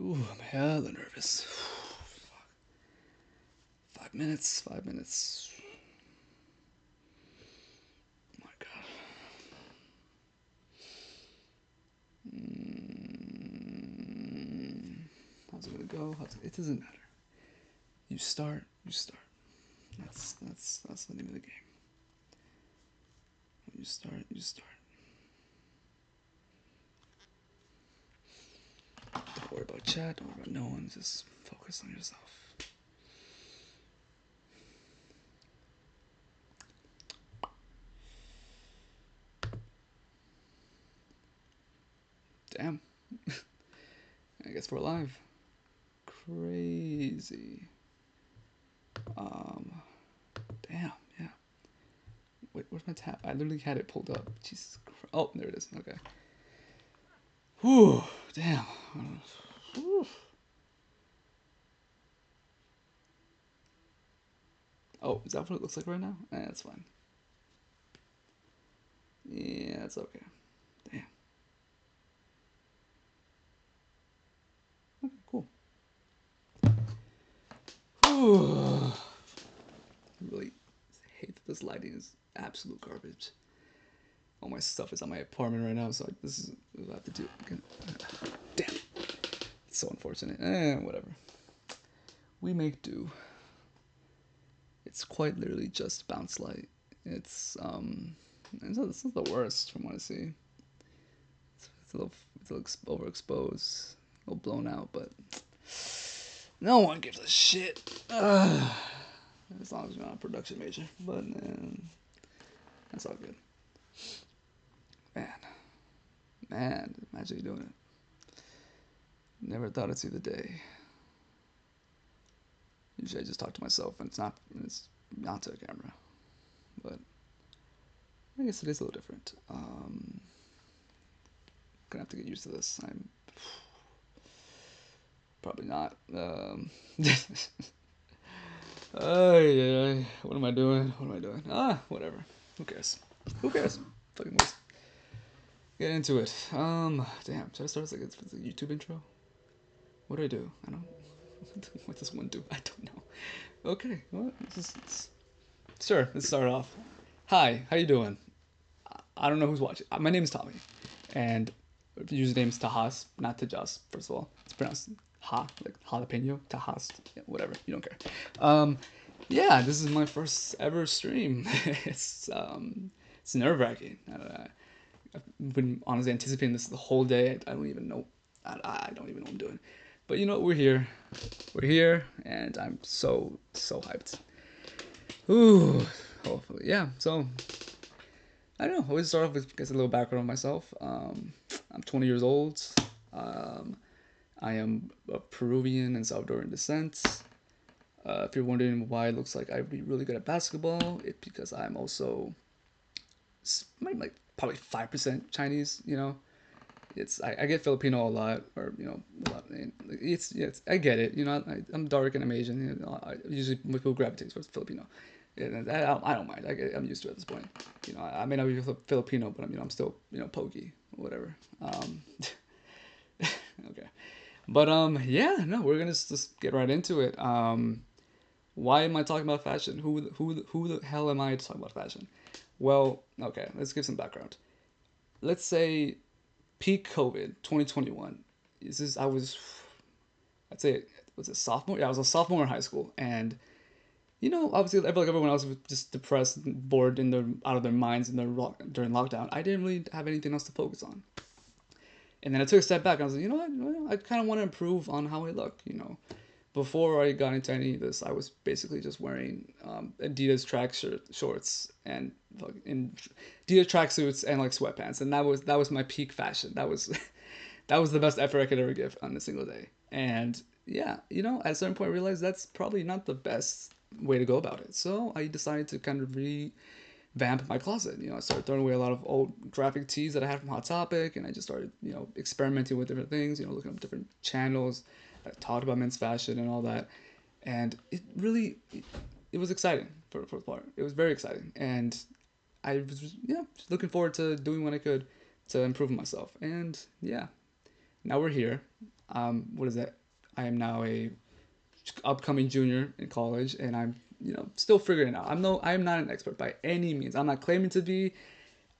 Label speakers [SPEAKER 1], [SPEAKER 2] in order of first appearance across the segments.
[SPEAKER 1] Ooh, I'm hella nervous. 5 minutes, 5 minutes. Oh my god. How's it gonna go? It doesn't matter. You start, you start. That's the name of the game. When you start, you start. Don't worry about chat, don't worry about no one, just focus on yourself. Damn. I guess we're live. Crazy. Damn, yeah. Wait, where's my tab? I literally had it pulled up. Jesus Christ. Oh, there it is. Okay. Whew. Damn. Whew. Oh, is that what it looks like right now? That's fine. Yeah, that's okay. Damn. Okay, cool. Whew. I really hate that this lighting is absolute garbage. All my stuff is at my apartment right now, so this is what I have to do. Okay. Damn. It's so unfortunate. Whatever. We make do. It's quite literally just bounce light. It's not the worst from what I see. It's a little overexposed, a little blown out, but no one gives a shit. As long as you're not a production major, but that's all good. Man, imagine you doing it. Never thought I'd see the day. Usually I just talk to myself, and it's not to a camera, but I guess it is a little different. Gonna have to get used to this. I'm probably not. What am I doing? What am I doing? Whatever. Who cares? Who cares? Fucking waste. Get into it. Damn. Should I start as like a YouTube intro? What do I do? I don't. What does one do? I don't know. Okay. Well, sure. Let's start off. Hi. How you doing? I don't know who's watching. My name is Tommy, and username is Tahas, not Tajas. First of all, it's pronounced Ha, like jalapeno. Tahas. Yeah, whatever. You don't care. Yeah, this is my first ever stream. It's nerve wracking. I've been honestly anticipating this the whole day. I don't even know. I don't even know what I'm doing. But you know what? We're here. We're here, and I'm so hyped. Ooh, hopefully, yeah. So I don't know. I always start off with a little background on myself. I'm 20 years old. Um, I am of Peruvian and Salvadoran descent. If you're wondering why it looks like I'd be really good at basketball, it's because I'm also like probably 5% Chinese. You know, I get Filipino a lot, or a lot. It's I get it. I'm dark and I'm Asian. I usually people gravitate towards Filipino. And I don't mind. I'm used to it at this point. I may not be Filipino, but I'm still pokey, whatever. Okay, but yeah, no, we're gonna just get right into it. Why am I talking about fashion? Who the hell am I to talk about fashion? Well, okay, let's give some background. Let's say peak COVID 2021. I'd say, was it sophomore? Yeah, I was a sophomore in high school, and obviously, I feel like everyone else was just depressed, bored, out of their minds during lockdown. I didn't really have anything else to focus on, and then I took a step back. And I was like, I kind of want to improve on how I look. Before I got into any of this, I was basically just wearing Adidas shorts and Adidas tracksuits and like sweatpants, and that was my peak fashion. That was that was the best effort I could ever give on a single day. And yeah, at a certain point, I realized that's probably not the best way to go about it. So I decided to kind of revamp my closet. I started throwing away a lot of old graphic tees that I had from Hot Topic, and I just started, experimenting with different things. Looking up different channels that talked about men's fashion and all that. And it was exciting for the part. It was very exciting, and I was just looking forward to doing what I could to improve myself. And yeah, now we're here. What is that? I am now a upcoming junior in college, and I'm still figuring it out. I am not an expert by any means. I'm not claiming to be.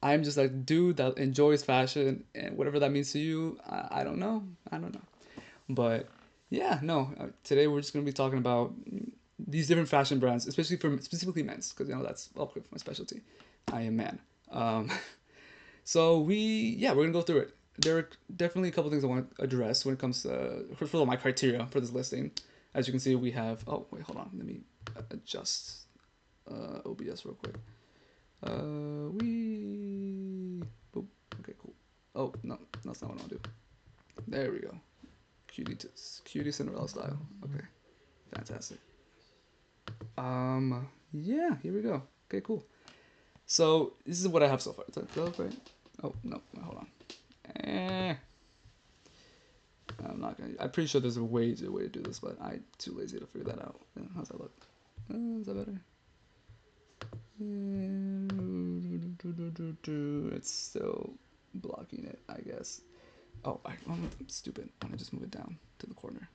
[SPEAKER 1] I'm just like dude that enjoys fashion, and whatever that means to you, I don't know. I don't know. But yeah, no. Today we're just gonna be talking about these different fashion brands, especially for specifically men's, because that's my specialty. I am man. Um, so we're gonna go through it. There are definitely a couple things I want to address when it comes to first of all my criteria for this listing. As you can see, we have. Oh wait, hold on. Let me adjust OBS real quick. We. Boop. Okay, cool. Oh no, that's not what I want to do. There we go. Cutie Cinderella style. Okay, fantastic. Yeah, here we go. Okay, cool. So this is what I have so far. Is that right? Oh no, hold on. Eh, I'm not gonna. I'm pretty sure there's a way to do this, but I'm too lazy to figure that out. How's that look? Is that better? It's still blocking it, I guess. I'm stupid. I want to just move it down to the corner.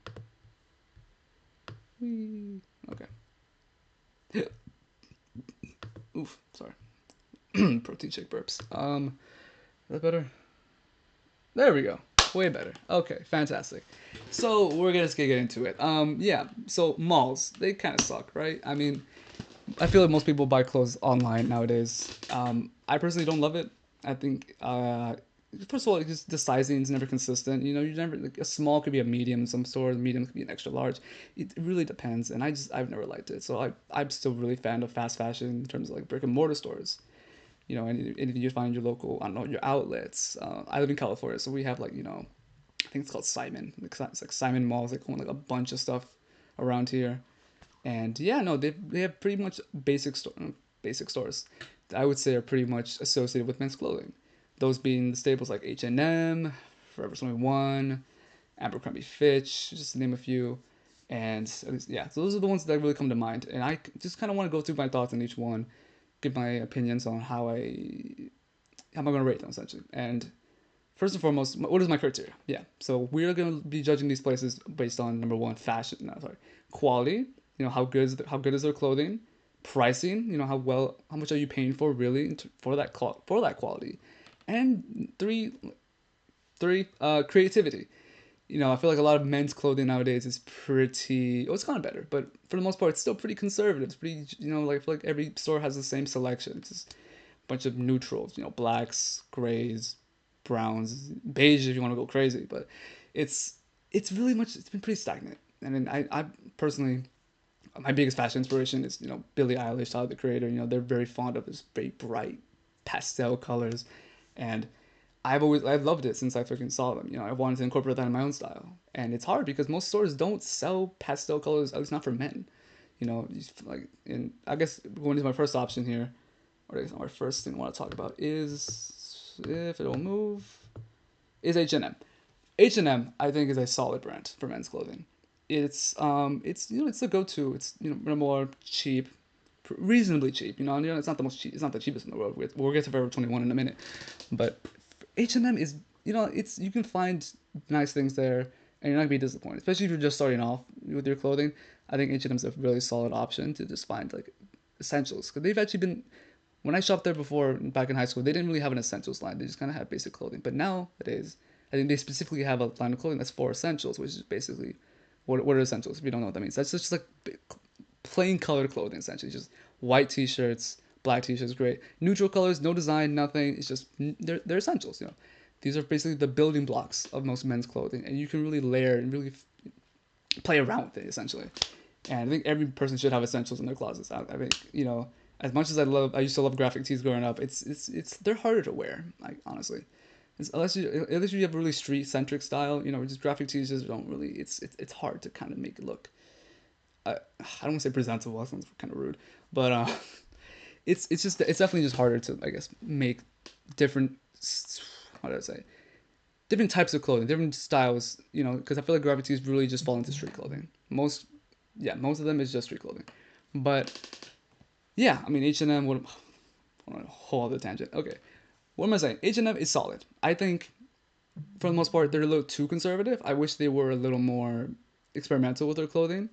[SPEAKER 1] Whee. Okay. Oof. Sorry. Protein shake burps. Is that better? There we go. Way better. Okay, fantastic. So we're gonna just get into it. Yeah. So malls, they kind of suck, right? I mean, I feel like most people buy clothes online nowadays. I personally don't love it. I think, first of all, just the sizing is never consistent. You never like a small could be a medium in some stores, medium could be an extra large. It really depends, and I've never liked it. So I'm still really fan of fast fashion in terms of like brick and mortar stores. Anything you find in your local, I don't know, your outlets. I live in California, so we have like I think it's called Simon. It's like Simon Malls. They own like a bunch of stuff around here. And yeah, no, they have pretty much basic stores that I would say are pretty much associated with men's clothing. Those being the staples like H&M, Forever 21, Abercrombie Fitch, just to name a few. And at least, yeah, so those are the ones that really come to mind. And I just kind of want to go through my thoughts on each one, give my opinions on how am I going to rate them essentially. And first and foremost, what is my criteria? Yeah, so we're going to be judging these places based on number one, fashion. No, sorry, quality. How good is their clothing? Pricing. How much are you paying for really for that quality? And creativity. I feel like a lot of men's clothing nowadays is pretty. Oh, it's gotten better, but for the most part, it's still pretty conservative. It's pretty. Like I feel like every store has the same selection. It's just bunch of neutrals, blacks, grays, browns, beige if you want to go crazy. But it's it's been pretty stagnant. And then I personally, my biggest fashion inspiration is Billie Eilish, Tyler the Creator. They're very fond of this very bright pastel colors, and I've loved it since I freaking saw them. I wanted to incorporate that in my own style, and it's hard because most stores don't sell pastel colors, at least not for men. Like, and I guess going to my first option here, or I guess my first thing I want to talk about is, if it'll move, is H&M. H&M I think is a solid brand for men's clothing. It's a go-to. It's more cheap, reasonably cheap. It's not the most cheap. It's not the cheapest in the world. We'll get to Forever 21 in a minute, but H&M is it's you can find nice things there, and you're not gonna be disappointed. Especially if you're just starting off with your clothing. I think H&M is a really solid option to just find like essentials, because they've actually been when I shopped there before back in high school, they didn't really have an essentials line. They just kind of had basic clothing. But nowadays, I think they specifically have a line of clothing that's for essentials, which is basically what are essentials? If you don't know what that means, that's just like plain colored clothing essentially, just white t-shirts, black t-shirts, gray, neutral colors, no design, nothing. It's just they're essentials. These are basically the building blocks of most men's clothing, and you can really layer and really play around with it essentially. And I think every person should have essentials in their closets. I think as much as I used to love graphic tees growing up. It's they're harder to wear. Like honestly, unless you have a really street centric style, just graphic tees just don't really. It's hard to kind of make it look. I don't want to say presentable. That sounds kind of rude, but it's definitely just harder to, I guess, make different. How did I say? Different types of clothing, different styles. Because I feel like graphic tees really just fall into street clothing. Most of them is just street clothing, but yeah, I mean H&M. What? On a whole other tangent. Okay, what am I saying? H&M is solid. I think for the most part, they're a little too conservative. I wish they were a little more experimental with their clothing.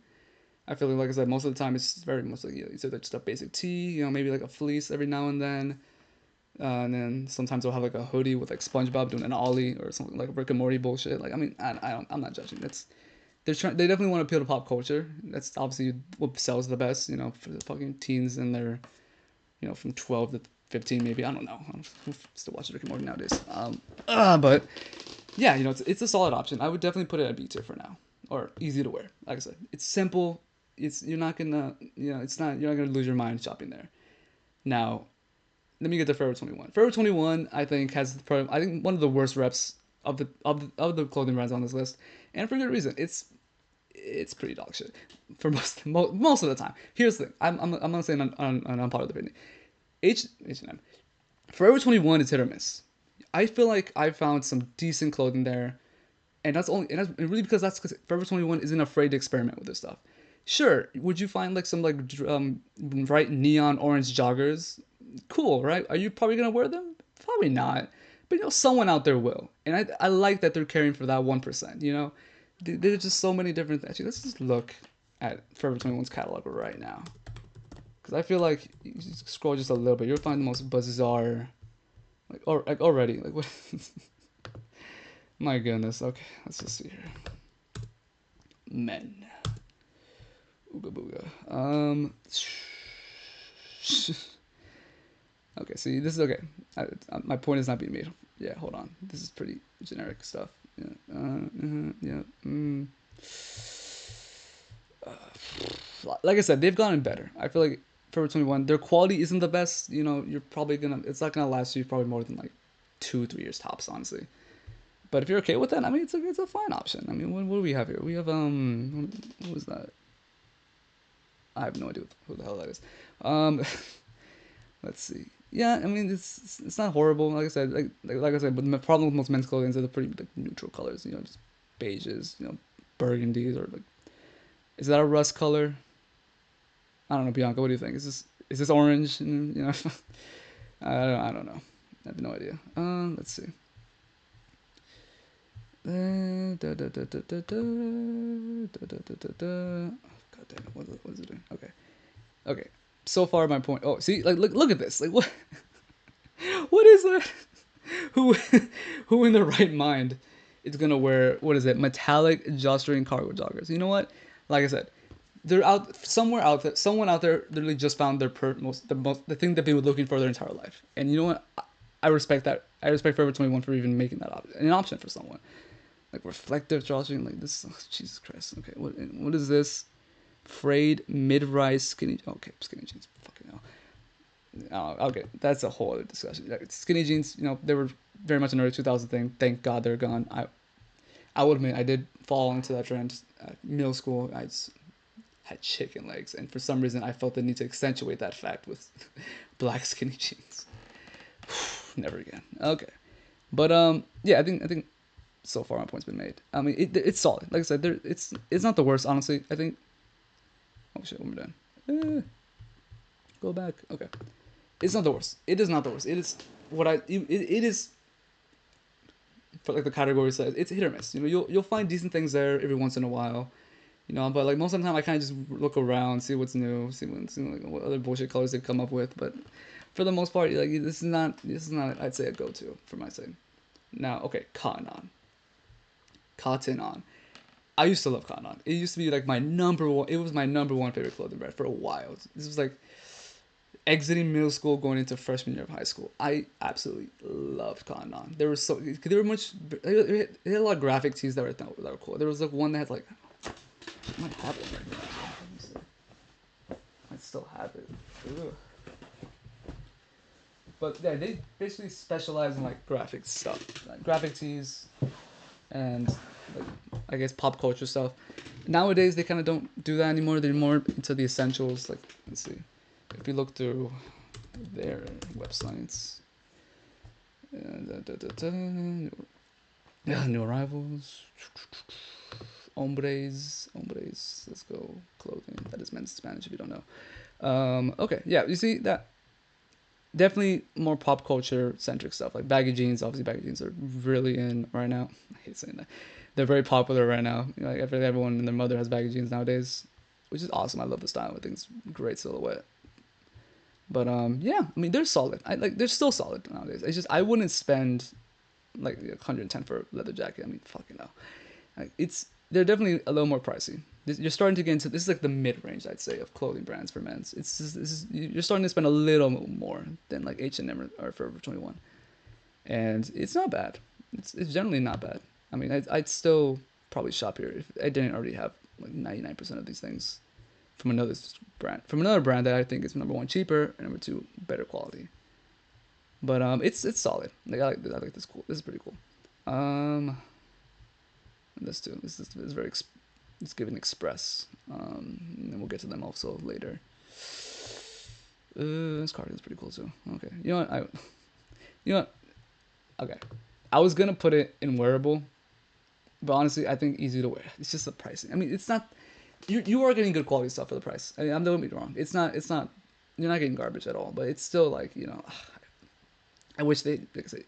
[SPEAKER 1] I feel like I said, most of the time it's very much like, it's either just a basic tee, maybe like a fleece every now and then. And then sometimes they'll have like a hoodie with like SpongeBob doing an ollie or something like Rick and Morty bullshit. Like, I mean, I'm not judging. They definitely want to appeal to pop culture. That's obviously what sells the best, for the fucking teens and their, from 12 to 15 maybe. I don't know. Who still watches Rick and Morty nowadays? But yeah, it's a solid option. I would definitely put it at B tier for now, or easy to wear. Like I said, it's simple. You're not gonna, you're not gonna lose your mind shopping there. Now, let me get to Forever 21. Forever 21, I think, has probably, I think, one of the worst reps of the clothing brands on this list, and for good reason. It's pretty dog shit for most of the time. Here's the thing. I'm gonna say an unpopular opinion. H&M. Forever 21 is hit or miss. I feel like I found some decent clothing there, and that's really because Forever 21 isn't afraid to experiment with this stuff. Sure, would you find like some like bright neon orange joggers? Cool, right? Are you probably gonna wear them? Probably not. But someone out there will, and I like that they're caring for that 1%. There's just so many different things. Actually, let's just look at Forever 21's catalog right now, because I feel like you just scroll just a little bit, you'll find the most bizarre, like already like what. My goodness. Okay, let's just see here. Men. Ooga booga. Okay, see, this is okay. My point is not being made. Yeah, hold on. This is pretty generic stuff. Yeah. Yeah. Like I said, they've gotten better. I feel like Forever 21, their quality isn't the best. You're probably gonna. It's not gonna last you probably more than like 2-3 years tops, honestly. But if you're okay with that, I mean, it's a fine option. I mean, what do we have here? We have what was that? I have no idea who the hell that is. Um, let's see. Yeah, I mean, it's not horrible. Like I said, like I said, but the problem with most men's clothing is they're pretty like neutral colors. Just beiges, burgundies, or like, is that a rust color? I don't know, Bianca. What do you think? Is this orange? I don't know. I have no idea. Let's see. God damn it! What is it doing? Okay. Okay. So far, my point. Oh, see, like look at this. Like what? What is that? Who, who in their right mind is gonna wear what is it? Metallic drawstring cargo joggers. You know what? Like I said, they're out somewhere out there. Someone out there literally just found the thing they've been looking for their entire life. And you know what? I respect that. I respect Forever 21 for even making that an option for someone. Like reflective drawstring, like this. Oh, Jesus Christ. Okay, what is this? Frayed mid-rise skinny. Okay, skinny jeans. Fucking hell. Okay, that's a whole other discussion. Skinny jeans, they were very much an early 2000 thing. Thank God they're gone. I would admit I did fall into that trend. Middle school, I just had chicken legs, and for some reason I felt the need to accentuate that fact with black skinny jeans. Never again. Okay, but yeah, I think so far my point's been made. I mean, it's solid. Like I said, it's not the worst, honestly. I think. Oh shit, what am I doing? Go back. Okay, it's not the worst. It is not the worst. It is it is. For like the category says, it's hit or miss. You'll find decent things there every once in a while. But like most of the time, I kind of just look around, see what's new, see like what other bullshit colors they've come up with. But for the most part, like this is not I'd say a go-to for my side. Now, okay, Cotton On. I used to love Cotton On. It used to be like my number one. It was my number one favorite clothing brand for a while. This was like exiting middle school, going into freshman year of high school. I absolutely loved Cotton On. There was they were much. They had a lot of graphic tees that were cool. There was like one that had like. I might have it right now. I still have it. Ugh. But yeah, they basically specialize in like graphic stuff, like graphic tees, and like I guess pop culture stuff. Nowadays they kind of don't do that anymore. They're more into the essentials. Like let's see, if you look through their websites, yeah, new arrivals, hombres. Let's go clothing. That is men's Spanish if you don't know. Okay, yeah, you see that definitely more pop culture centric stuff like baggy jeans. Obviously, baggy jeans are really in right now. I hate saying that. They're very popular right now. You know, like I feel like everyone and their mother has baggy jeans nowadays, which is awesome. I love the style. I think it's a great silhouette. But yeah, I mean they're solid. I like they're still solid nowadays. It's just I wouldn't spend like 110 for a leather jacket. I mean, fucking hell. Like, it's they're definitely a little more pricey. You're starting to get into this is like the mid range, I'd say, of clothing brands for men's. It's just, this is you're starting to spend a little more than like H&M or Forever 21, and it's not bad. It's generally not bad. I mean, I'd still probably shop here if I didn't already have like 99% of these things from another brand that I think is number one cheaper and number two better quality. But it's solid. Like I like this cool. This is pretty cool. Um, this too. This is very it's given express. And we'll get to them also later. This cardigan's pretty cool too. Okay, you know what? You know what? Okay, I was gonna put it in wearable, but honestly, I think easy to wear. It's just the pricing. I mean, it's not. You are getting good quality stuff for the price. I mean, I'm don't get me wrong. It's not. You're not getting garbage at all. But it's still like I wish they. Like I say,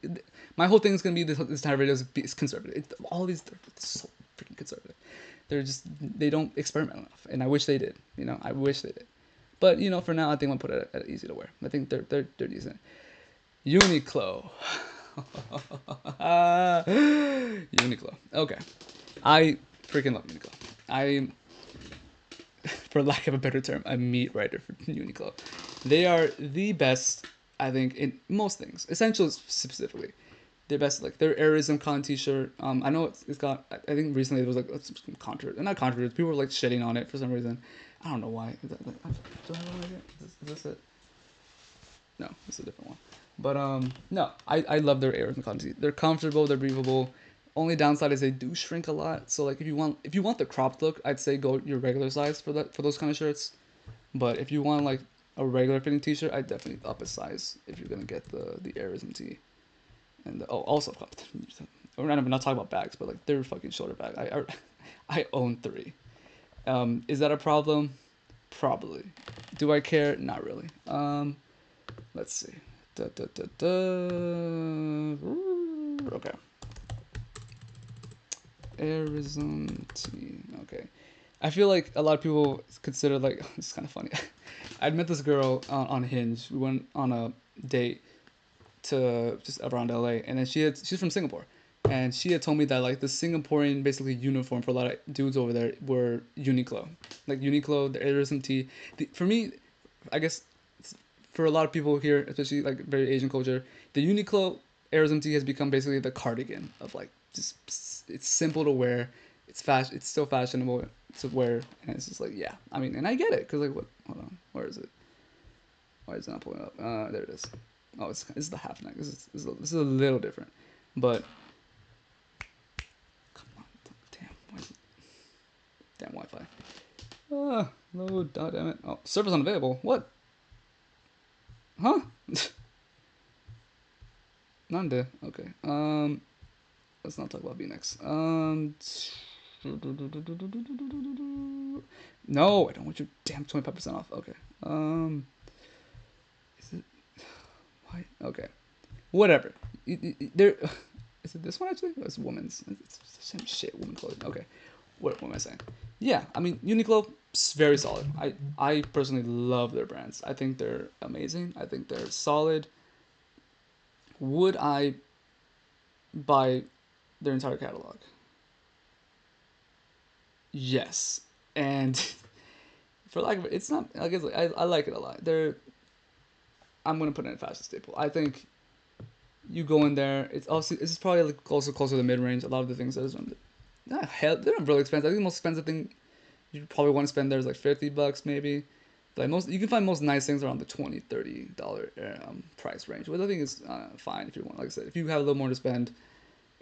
[SPEAKER 1] my whole thing is gonna be this entire video is conservative. All these they're so freaking conservative. They don't experiment enough, and I wish they did. I wish they did. But for now, I think I'll put it at easy to wear. I think they're decent. Uniqlo. Uniqlo. Okay, I freaking love Uniqlo. I, for lack of a better term, a meat writer for Uniqlo. They are the best, I think, in most things. Essentials specifically. They're best, like their Airism Con t-shirt. I know it's got. I think recently there was like some controversy. Not controversy. People were like shitting on it for some reason. I don't know why. Do I have one right here? Is this it? No, it's a different one. But no, I love their Airism Con t. They're comfortable. They're breathable. Only downside is they do shrink a lot. So like if you want the cropped look, I'd say go your regular size for those kind of shirts. But if you want like a regular fitting t-shirt, I'd definitely up a size if you're gonna get the Airism tee. And also, we're not talking about bags, but like they're fucking shoulder bag. I own three. Is that a problem? Probably. Do I care? Not really. Let's see. Da, da, da, da. Okay. Arizona tea. Okay. I feel like a lot of people consider like it's kind of funny. I'd met this girl on Hinge. We went on a date to just around LA, and then she's from Singapore, and she had told me that like the Singaporean basically uniform for a lot of dudes over there were Uniqlo, like Uniqlo, the Airism tee. For me, I guess for a lot of people here, especially like very Asian culture, the Uniqlo Airism tee has become basically the cardigan of like just it's simple to wear, it's fashion, it's still fashionable to wear, and it's just like yeah, I mean, and I get it because like what? Hold on, where is it? Why is it not pulling up? There it is. Oh, it's the half neck. This is a little different, but come on, damn, damn Wi-Fi. Load. Oh, damn it. Oh, service unavailable. What? Huh? Nande. Okay. Let's not talk about V-necks. No, I don't want your damn 25% off. Okay. Is it? Why? Okay. Whatever. There. Is it this one actually? Oh, it's women's. It's the same shit. Women clothing. Okay. What am I saying? Yeah, I mean Uniqlo is very solid. I personally love their brands. I think they're amazing. I think they're solid. Would I buy their entire catalog? Yes. And for lack of it's not. I guess I like it a lot. I'm gonna put in a fashion staple. I think you go in there. It's also this is probably like closer to the mid range. A lot of the things that is not hell. They're not really expensive. I think the most expensive thing you probably want to spend there is like $50 maybe. Like most, you can find most nice things around the $20-$30 price range, which I think is fine if you want. Like I said, if you have a little more to spend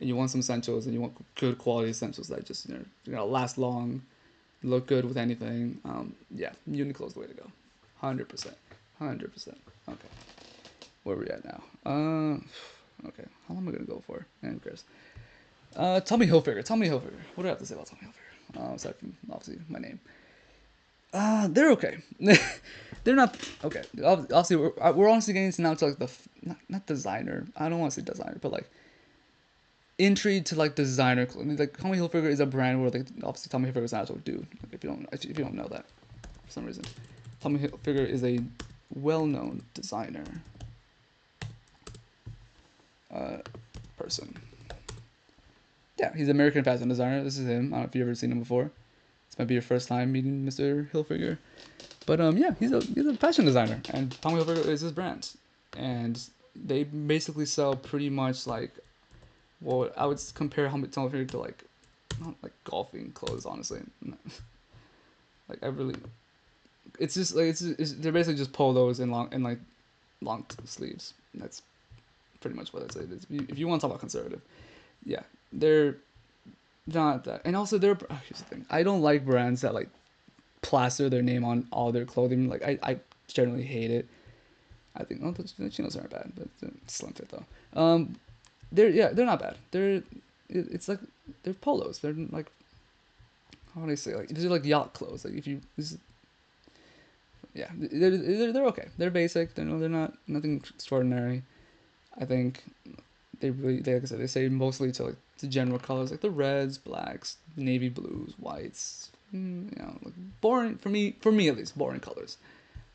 [SPEAKER 1] and you want some essentials and you want good quality essentials that just you're gonna last long, look good with anything. Yeah, Uniqlo's the way to go. 100%, 100%. Okay, where are we at now? Okay, how long am I gonna go for? Man, who cares? Tommy Hilfiger. Tommy Hilfiger. What do I have to say about Tommy Hilfiger? Aside from obviously my name. They're okay. They're not okay. Obviously, we're honestly getting now to like the not designer. I don't want to say designer, but like entry to like designer. Like Tommy Hilfiger is a brand where like obviously Tommy Hilfiger is an actual dude. Like, if you don't know that for some reason, Tommy Hilfiger is a well-known designer person. Yeah, he's an American fashion designer. This is him. I don't know if you've ever seen him before. This might be your first time meeting Mr. Hilfiger. But yeah, he's a fashion designer, and Tommy Hilfiger is his brand, and they basically sell pretty much like, well, I would compare Tommy Hilfiger to like, not like golfing clothes, honestly. Like I really, it's just like they're basically just polos and like long sleeves. That's pretty much what I'd say it is. If you want to talk about conservative, yeah, they're not that. And also here's the thing, I don't like brands that like plaster their name on all their clothing. Like I generally hate it. I think the chinos aren't bad, but slim fit though. They're not bad. It's like they're polos. They're like, how do I say, like these are like yacht clothes. Like if you yeah, they're okay. They're basic. They're not nothing extraordinary. I think like I said, they say mostly to like the general colors like the reds, blacks, navy blues, whites. Like boring for me at least, boring colors.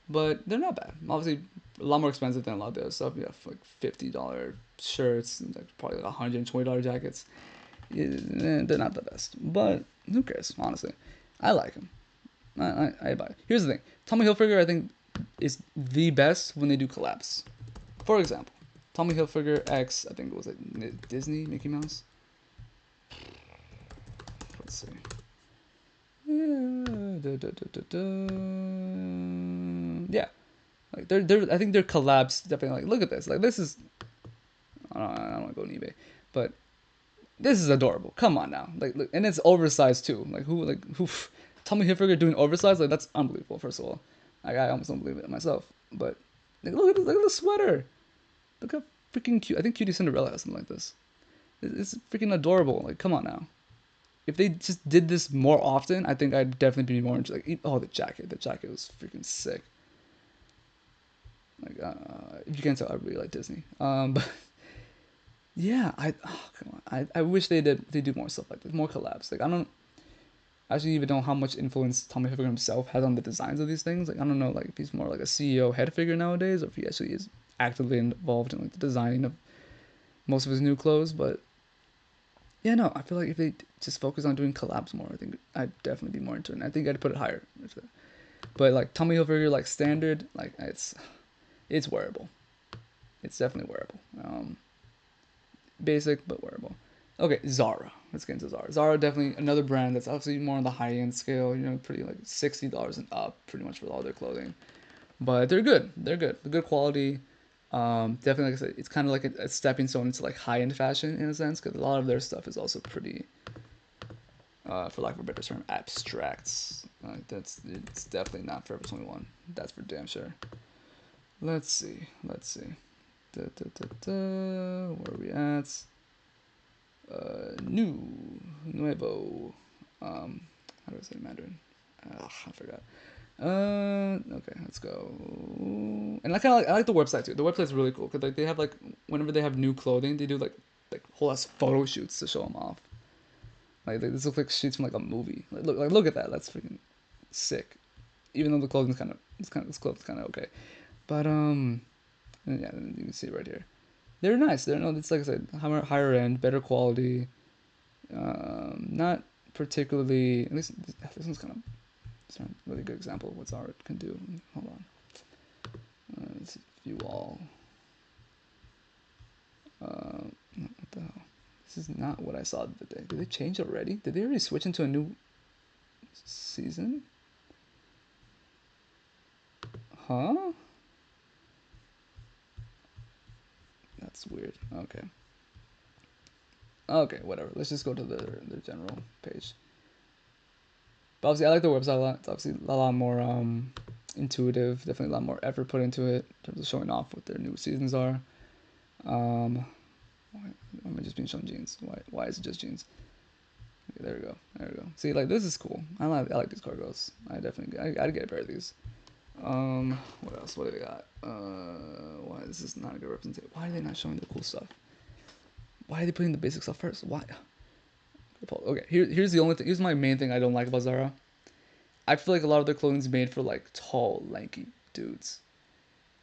[SPEAKER 1] But they're not bad. Obviously, a lot more expensive than a lot of the other stuff. You have like $50 shirts and like probably like $120 jackets. Yeah, they're not the best, but who cares? Honestly, I like them. I buy it. Here's the thing: Tommy Hilfiger, I think, is the best when they do collabs. For example, Tommy Hilfiger X, I think it was like Disney, Mickey Mouse. Let's see. Yeah, like I think their collabs definitely like look at this. Like this is I don't want to go on eBay, but this is adorable. Come on now, like look, and it's oversized too. Who Tommy Hilfiger doing oversized, like that's unbelievable. First of all, like I almost don't believe it myself. But like, look at the sweater. Look how freaking cute. I think Cutie Cinderella has something like this. It's freaking adorable. Like come on now. If they just did this more often, I think I'd definitely be more into like oh the jacket. The jacket was freaking sick. Like if you can't tell, I really like Disney. But yeah, come on. I wish they do more stuff like this, more collabs. Like I don't actually even know how much influence Tommy Hilfiger himself has on the designs of these things. Like I don't know, like if he's more like a CEO head figure nowadays, or if he actually is actively involved in like the designing of most of his new clothes. But yeah, no, I feel like if they just focus on doing collabs more, I think I'd definitely be more into it. And I think I'd put it higher. But like Tommy Hilfiger, like standard, like it's wearable. It's definitely wearable. Basic but wearable. Okay, Zara. Let's get into Zara. Zara definitely another brand that's obviously more on the high end scale. Pretty like $60 and up, pretty much with all their clothing. But they're good. They're good. The good quality. Definitely, like I said, it's kind of like a stepping stone into like high end fashion in a sense, because a lot of their stuff is also pretty, for lack of a better term, abstracts. It's definitely not Forever 21. That's for damn sure. Let's see. Let's see. Where are we at? Nuevo. How do I say Mandarin? I forgot. Okay, let's go. And I like the website too. The website's really cool because like they have like whenever they have new clothing, they do like whole ass photo shoots to show them off. Like this looks like shoots from like a movie. Look at that. That's freaking sick. Even though the clothing's this clothes kind of okay, but yeah, you can see it right here. They're nice. They're no, it's like I said, higher end, better quality. Not particularly. At least this one's kind of. It's not a really good example of what Zara can do. Hold on. Let's view all. What the hell? This is not what I saw the other day. Did they change already? Did they already switch into a new season? Huh? That's weird. Okay. Okay, whatever. Let's just go to the general page. But obviously, I like the website a lot. It's obviously a lot more intuitive. Definitely a lot more effort put into it in terms of showing off what their new seasons are. Why am I just being shown jeans? Why is it just jeans? There we go. There we go. See, like this is cool. I like these cargos. I'd get a pair of these. What else? What do we got? Why this is not a good representation? Why are they not showing the cool stuff? Why are they putting the basic stuff first? Why? Okay, here's the only thing. Here's my main thing I don't like about Zara. I feel like a lot of their clothing is made for like tall, lanky dudes.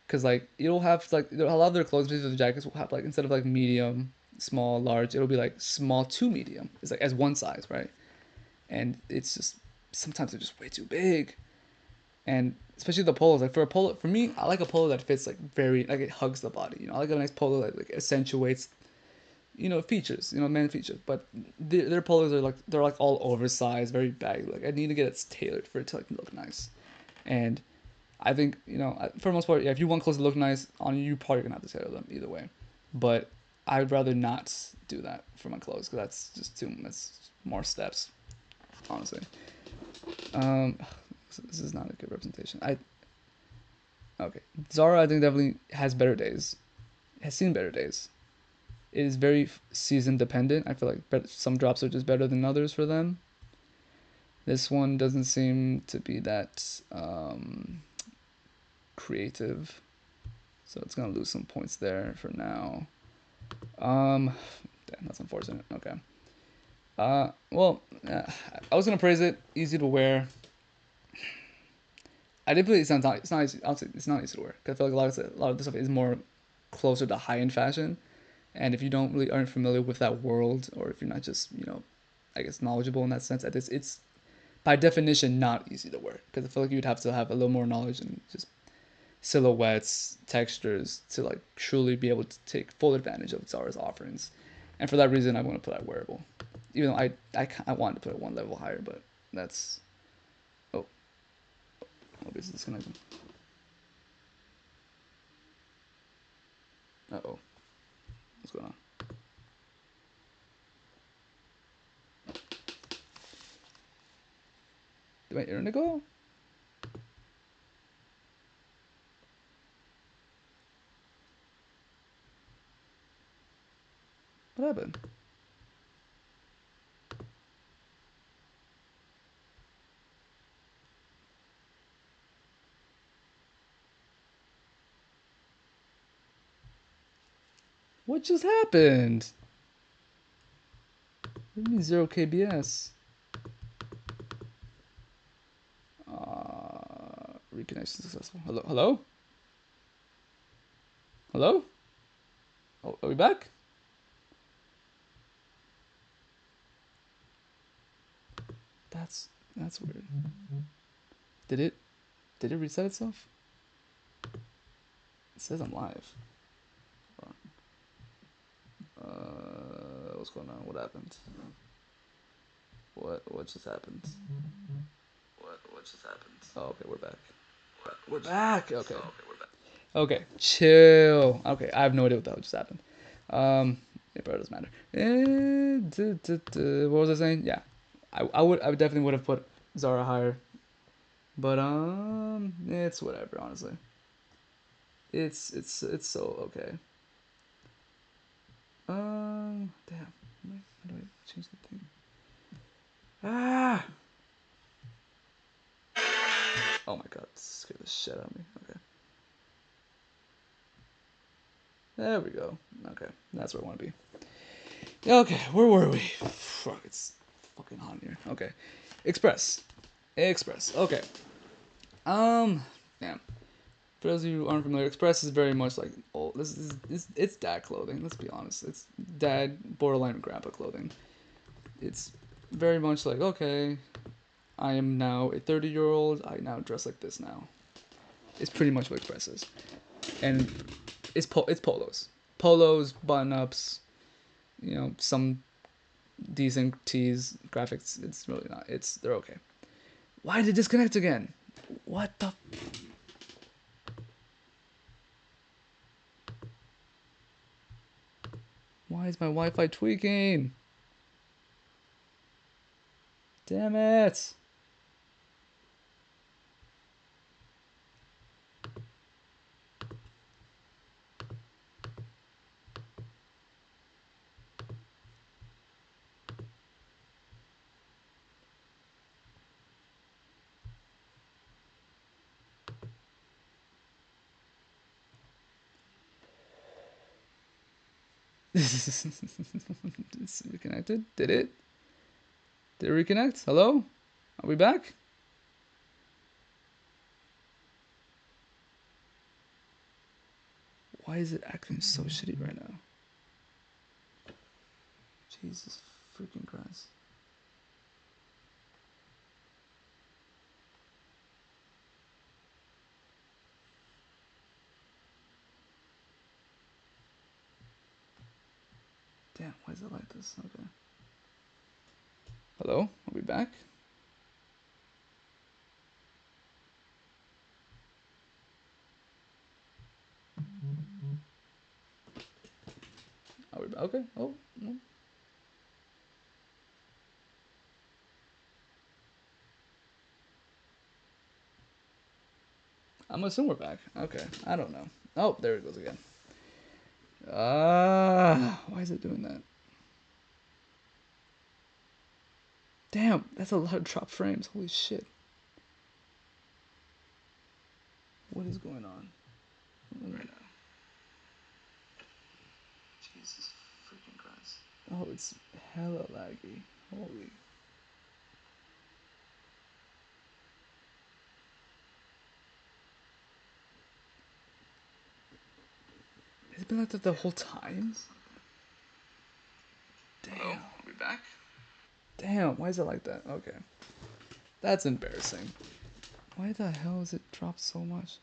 [SPEAKER 1] Cause like you'll have like a lot of their clothes, especially the jackets, will have like instead of like medium, small, large, it'll be like small to medium. It's like as one size, right? And it's just sometimes they're just way too big. And especially the polos, like for a polo, for me, I like a polo that fits like very like it hugs the body. I like a nice polo that like accentuates features, man features. But their polos are like they're like all oversized, very baggy. Like I need to get it tailored for it to like look nice. And I think for the most part, yeah, if you want clothes to look nice on you, you're probably gonna have to tailor them either way. But I'd rather not do that for my clothes because that's more steps, honestly. Um, this is not a good representation. Okay, Zara I think definitely has better days, has seen better days. It is very season dependent. I feel like some drops are just better than others for them. This one doesn't seem to be that creative, so it's gonna lose some points there for now. Damn, that's unfortunate. Okay. Well, I was gonna praise it. Easy to wear. I did believe it's not easy. I'll say it's not easy to wear. Cause I feel like a lot of this stuff is more closer to high end fashion, and if you don't really aren't familiar with that world, or if you're not just I guess knowledgeable in that sense, it's by definition not easy to wear. Because I feel like you'd have to have a little more knowledge and just silhouettes, textures to like truly be able to take full advantage of Zara's offerings. And for that reason, I want to put that wearable. Even though I wanted to put it one level higher, but that's oh obviously disconnected. Uh-oh, what's going on? Did my internet go? What happened? What just happened? What do you mean 0 kbs? Reconnection successful. Hello? Hello? Hello? Oh, are we back? That's weird. Did it did it reset itself? It says I'm live. What's going on? What happened? What just happened? What just happened? Oh, okay, we're back. We're back. Okay. Okay, chill. Okay, I have no idea what the hell just happened. It probably doesn't matter. What was I saying? Yeah, I definitely would have put Zara higher, but it's whatever. Honestly, it's so okay. Damn. How do I change the thing? Ah. Oh my god, scared the shit out of me. Okay. There we go. Okay, that's where I want to be. Okay, where were we? Fuck, it's fucking hot in here. Okay, Express. Okay. Damn. For those of you who aren't familiar, Express is very much like old. It's dad clothing. Let's be honest. It's dad, borderline grandpa clothing. It's very much like okay, I am now a 30-year-old. I now dress like this now. It's pretty much what Express is, and it's polos, button ups. Some decent tees, graphics. It's really not. They're okay. Why did it disconnect again? What the? Why is my Wi-Fi tweaking? Damn it! It's reconnected. Did it? Did it reconnect? Hello? Are we back? Why is it acting so shitty right now? Jesus freaking Christ. Damn, why is it like this? Okay. Hello? Are we back? Are we back? Okay. Oh, no. I'm assuming we're back. Okay. I don't know. Oh, there it goes again. Why is it doing that? Damn, that's a lot of drop frames. Holy shit. What is going on right now? Jesus freaking Christ. Oh, it's hella laggy. Holy. Has it been like that the whole time? Damn. Hello? Are we back? Damn, why is it like that? Okay. That's embarrassing. Why the hell is it dropped so much?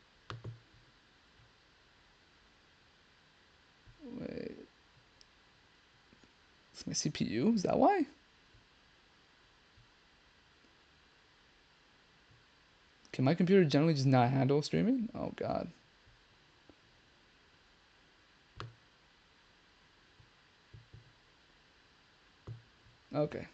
[SPEAKER 1] Wait. It's my CPU? Is that why? Can my computer generally just not handle streaming? Oh god. Okay.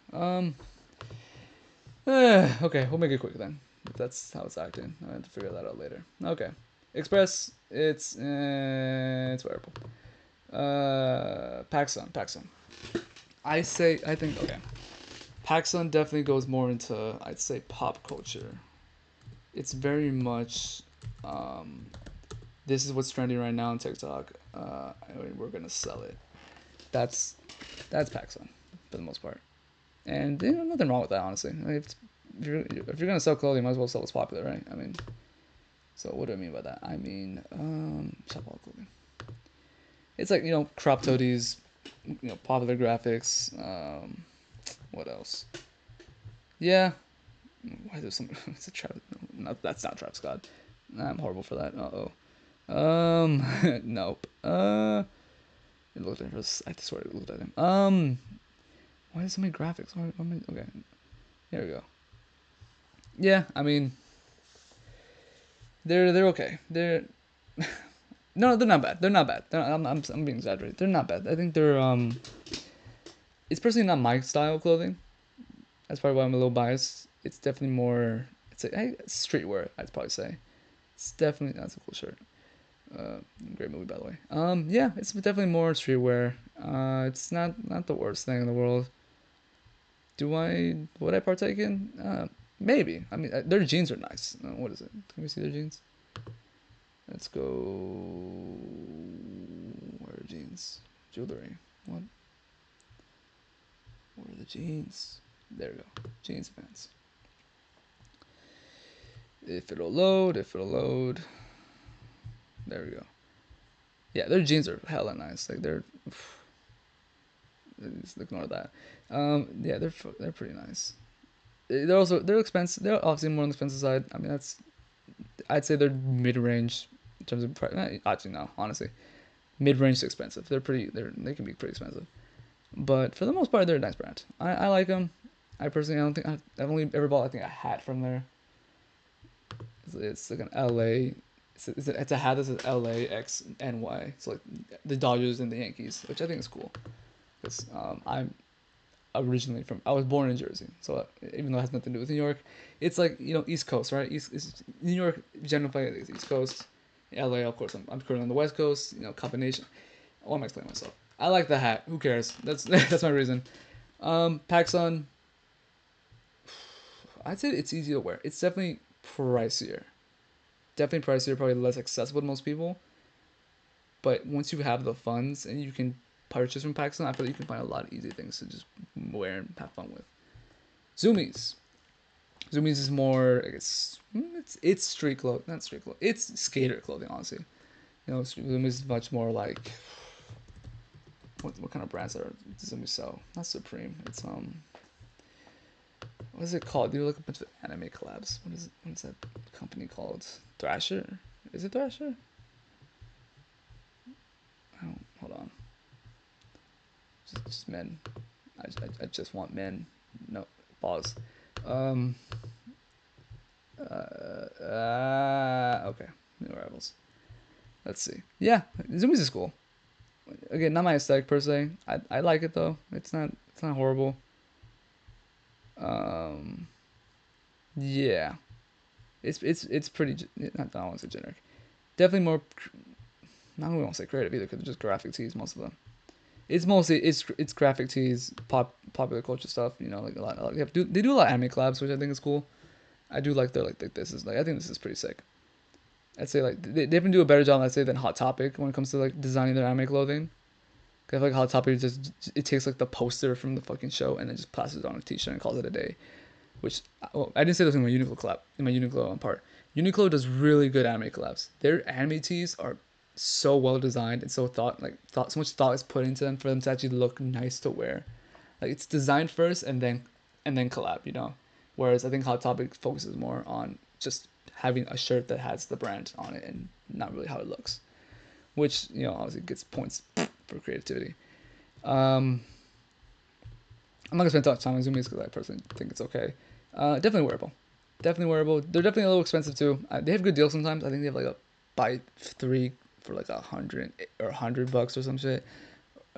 [SPEAKER 1] Okay, we'll make it quick then. That's how it's acting. I have to figure that out later. Okay. Express, it's wearable. Paxson. I think, okay. Paxson definitely goes more into, I'd say, pop culture. It's very much, this is what's trending right now on TikTok. And we're gonna sell it. That's Paxson for the most part. And you know, nothing wrong with that, honestly. If you're gonna sell clothing, you might as well sell what's popular, right? I mean, so what do I mean by that? I mean, shop all clothing. It's like, you know, crop toadies, you know, popular graphics. What else? Yeah. Why there's some? It's a Travis. No, that's not Travis Scott. I'm horrible for that. Nope. It looked at him. I swear it looked at him. Why is so many graphics? Okay, here we go. Yeah, I mean, they're okay. No, they're not bad. They're not bad. I'm being exaggerated. They're not bad. I think they're it's personally not my style of clothing. That's probably why I'm a little biased. It's definitely more. It's like streetwear. I'd probably say. It's definitely that's a cool shirt. Great movie by the way. Yeah, it's definitely more streetwear. It's not the worst thing in the world. Would I partake in? Maybe. I mean, their jeans are nice. What is it? Can we see their jeans? Let's go. Where are jeans? Jewelry. What? Where are the jeans? There we go. Jeans pants. If it'll load. There we go. Yeah, their jeans are hella nice. Like they're. Just ignore that. Yeah, they're pretty nice. They're expensive. They're obviously more on the expensive side. I mean, I'd say they're mid range in terms of price. Actually, no, honestly, mid range to expensive. They can be pretty expensive, but for the most part, they're a nice brand. I like them. I personally, I don't think I've only ever bought, I think, a hat from there. It's like an LA. It's a hat that says LA X NY. It's like the Dodgers and the Yankees, which I think is cool. Because I was born in Jersey, so even though it has nothing to do with New York, it's like, you know, East Coast, right? New York generally is East Coast. LA, of course, I'm currently on the West Coast. You know, combination. Why am I explaining myself? I like the hat. Who cares? That's that's my reason. Paxson. I'd say it's easy to wear. It's definitely pricier. Definitely pricier. Probably less accessible to most people. But once you have the funds and you can purchase from PacSun, I feel like you can find a lot of easy things to just wear and have fun with. Zoomies. Zoomies is more, I guess, it's street clothing, not street clothing. It's skater clothing, honestly. You know, Zoomies is much more like, what kind of brands are Zoomies sell? Not Supreme. It's what is it called? You look up into anime collabs. What is that company called? Thrasher? Is it Thrasher? Oh, hold on. Just men. I just want men. No, pause. Okay. New arrivals. Let's see. Yeah, Zoomies is cool. Again, not my aesthetic per se. I like it though. It's not horrible. Yeah, it's pretty. Not, I don't want to say generic. Definitely more. I don't want to say creative either because it's just graphic tees, most of them. It's mostly it's graphic tees, popular culture stuff. You know, like a lot they do a lot of anime collabs, which I think is cool. I do like their like this is like I think this is pretty sick. I'd say like they even do a better job, I'd say, than Hot Topic when it comes to like designing their anime clothing. Cause I feel like Hot Topic just it takes like the poster from the fucking show and then just plasters it on a t-shirt and calls it a day. Which I didn't say this in my Uniqlo collab, in my Uniqlo part. Uniqlo does really good anime collabs. Their anime tees are so well designed and so so much thought is put into them for them to actually look nice to wear. Like it's designed first and then collab, you know. Whereas I think Hot Topic focuses more on just having a shirt that has the brand on it and not really how it looks, which you know obviously gets points for creativity. I'm not gonna spend too much time on Zoomies because I personally think it's okay. Definitely wearable. Definitely wearable. They're definitely a little expensive too. They have good deals sometimes. I think they have like a buy 3 for like $100 or some shit.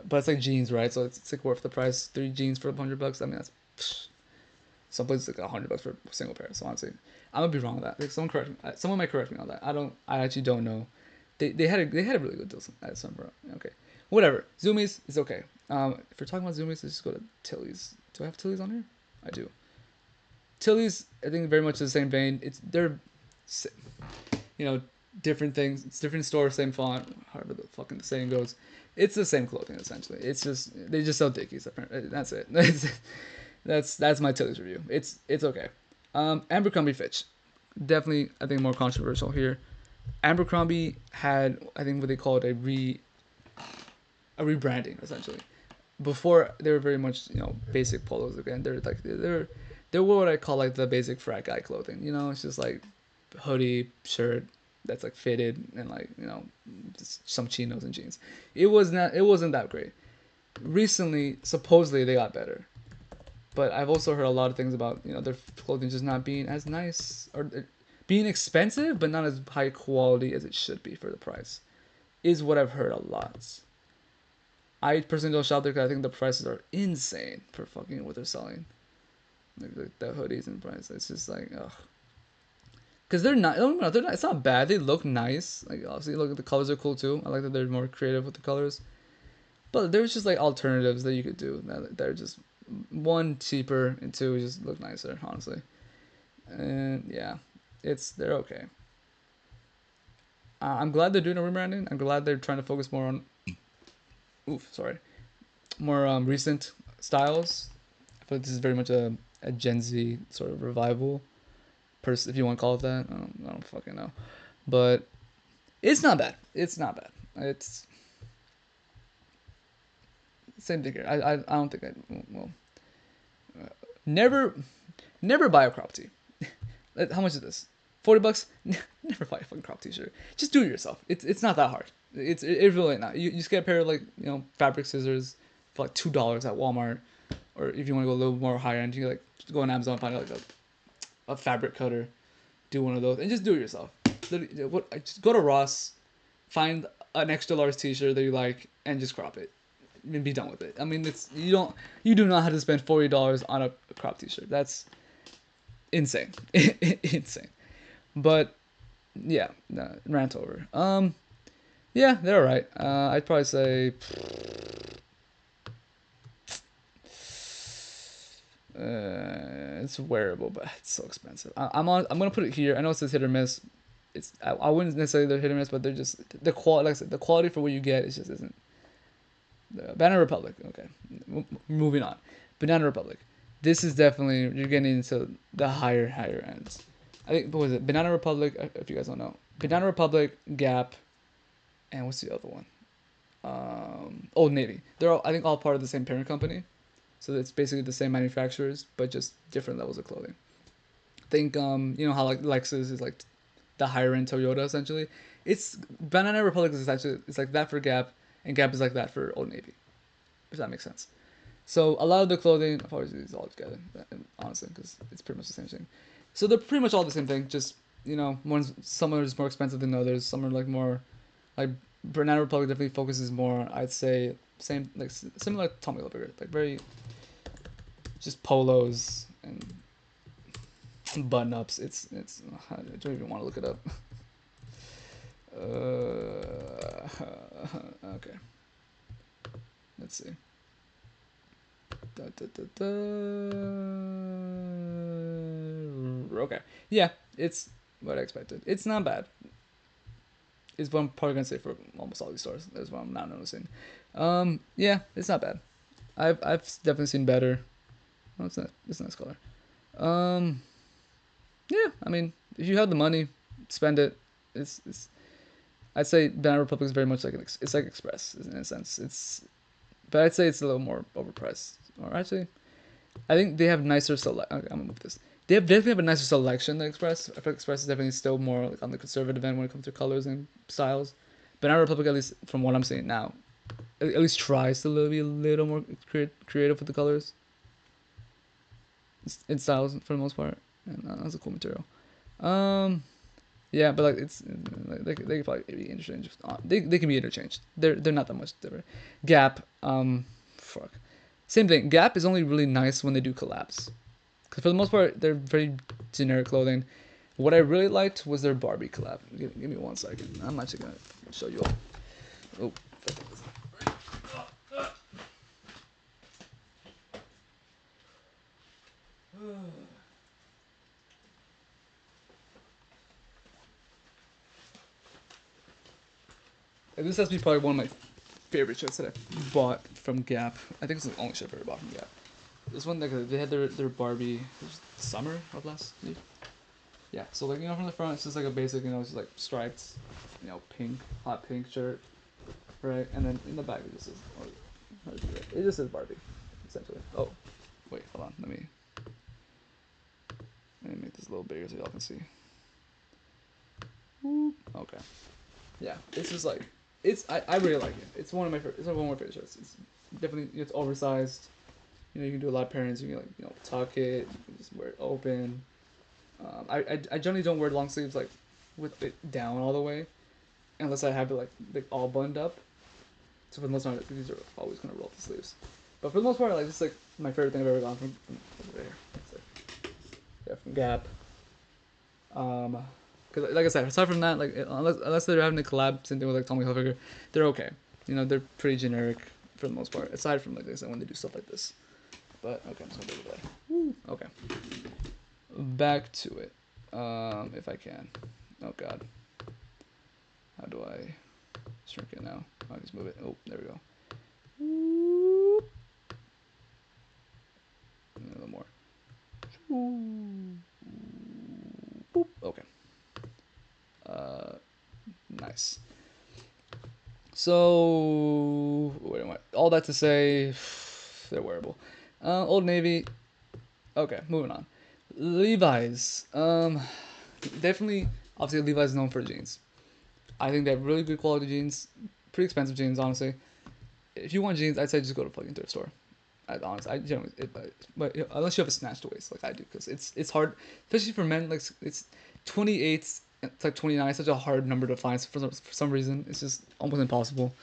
[SPEAKER 1] But it's like jeans, right? So it's like worth the price. 3 jeans for $100. I mean that's some places like $100 for a single pair. So honestly, I might be wrong with that. Like someone might correct me on that. I actually don't know. They had a really good deal at some point. Okay, whatever. Zoomies is okay. If we're talking about Zoomies, let's just go to Tilly's. Do I have Tilly's on here? I do. Tilly's, I think, very much the same vein. They're, you know, different things. It's different store, same font. However the fucking the saying goes, it's the same clothing essentially. It's just they just sell Dickies. Apparently, that's it. That's my Tilly's review. It's okay. Abercrombie Fitch, definitely I think more controversial here. Abercrombie had I think what they call it a rebranding essentially. Before they were very much basic polos again. They're what I call like the basic frat guy clothing. You know, it's just like hoodie, shirt that's like fitted and like just some chinos and jeans. It wasn't that great. Recently, supposedly they got better. But I've also heard a lot of things about their clothing just not being as nice or being expensive, but not as high quality as it should be for the price. Is what I've heard a lot. I personally don't shop there because I think the prices are insane for fucking what they're selling. Like the hoodies and price, it's just like ugh. Because they're not. They're not. It's not bad. They look nice. Like obviously, look at the colors are cool too. I like that they're more creative with the colors. But there's just like alternatives that you could do that they're just one cheaper and two just look nicer, honestly. And yeah, they're okay. I'm glad they're doing a rebranding. I'm glad they're trying to focus more on. More recent styles. I feel like this is very much a Gen Z sort of revival, if you want to call it that. I don't fucking know, but it's not bad. It's not bad. It's same thing here. I don't think never buy a crop tee. How much is this? $40? Never buy a fucking crop t-shirt. Just do it yourself. It's not that hard. It's really not. You just get a pair of like fabric scissors for like $2 at Walmart, or if you want to go a little more higher end, you can like go on Amazon, find like a fabric cutter, do one of those, and just do it yourself. Just go to Ross, find an extra large t-shirt that you like, and just crop it, and be done with it. I mean, you do not have to spend $40 on a crop t-shirt. That's insane, insane. But yeah, rant over. Yeah, they're alright. I'd probably say it's wearable, but it's so expensive. I'm gonna put it here. I know it says hit or miss. I wouldn't necessarily they're hit or miss, but they're just the quality. Like I said, the quality for what you get is just isn't. Banana Republic. Okay, moving on. Banana Republic. This is definitely you're getting into the higher ends. I think what was it? Banana Republic. If you guys don't know, Banana Republic, Gap, and what's the other one? Old Navy. They're all, I think, all part of the same parent company. So it's basically the same manufacturers, but just different levels of clothing. Think you know how like Lexus is like the higher end Toyota essentially. It's Banana Republic is actually it's like that for Gap, and Gap is like that for Old Navy. If that makes sense. So a lot of the clothing, I've always used all together, honestly, because it's pretty much the same thing. So they're pretty much all the same thing. Just you know, some are just more expensive than others. Some are like more like Banana Republic definitely focuses more. I'd say same like similar to Tommy Hilfiger, like very just polos and button ups. It's I don't even want to look it up. Okay, let's see. Da, da, da, da. Okay, yeah, it's what I expected. It's not bad. Is what I'm probably gonna say for almost all these stores. That's what I'm not noticing. Yeah, it's not bad. I've definitely seen better. Oh, it's a nice color. Um, yeah, I mean, if you have the money, spend it. It's I'd say Banana Republic is very much like it's like Express in a sense. But I'd say it's a little more overpriced. Or actually, I think they have nicer select. Okay, I'm gonna move this. They definitely have a nicer selection than Express. I feel Express is definitely still more like on the conservative end when it comes to colors and styles. Banana Republic, at least from what I'm seeing now, at least tries to be a little more creative with the colors and styles for the most part. And that's a cool material. Um, yeah, but like it's like they could probably be interchanged. They can be interchanged. They're not that much different. Gap, fuck, same thing. Gap is only really nice when they do collabs, because for the most part they're very generic clothing. What I really liked was their Barbie collab. Give me 1 second. I'm actually gonna show you all. Oh. And this has to be probably one of my favorite shirts that I bought from Gap. I think it's the only shirt I've ever bought from Gap. This one, like, they had their Barbie summer of last year. Yeah, so like you know from the front, it's just like a basic, you know, it's just like striped, you know, pink, hot pink shirt, right? And then in the back it just says, oh, how to do it? It just says Barbie, essentially. Oh, wait, hold on, let me make this a little bigger so y'all can see. Okay, yeah, it's just like I really like it. It's one of my favorite. It's one of my favorite shirts. It's definitely it's oversized. You know, you can do a lot of pairings. You can like you know tuck it. You can just wear it open. I generally don't wear long sleeves like with it down all the way, unless I have it like all buttoned up. So for the most part, these are always gonna roll up the sleeves. But for the most part, like this is like my favorite thing I've ever gotten from right here. Yeah, from Gap. Because like I said, aside from that, like unless they're having a collab, same thing with like Tommy Hilfiger, they're okay. You know, they're pretty generic for the most part. Aside from like I said, when they do stuff like this. But okay, I'm just gonna do that. Okay. Back to it. If I can. Oh God. How do I shrink it now? I just move it. Oh, there we go. A little more. Boop. Okay. Nice. So, wait a minute. All that to say, they're wearable. Old Navy. Okay, moving on. Levi's. Definitely. Obviously, Levi's is known for jeans. I think they have really good quality jeans. Pretty expensive jeans, honestly. If you want jeans, I'd say just go to a fucking thrift store. I generally, but unless you have a snatched waist like I do, because it's hard, especially for men. Like it's 28, it's like 29. It's such a hard number to find. So for some reason, it's just almost impossible.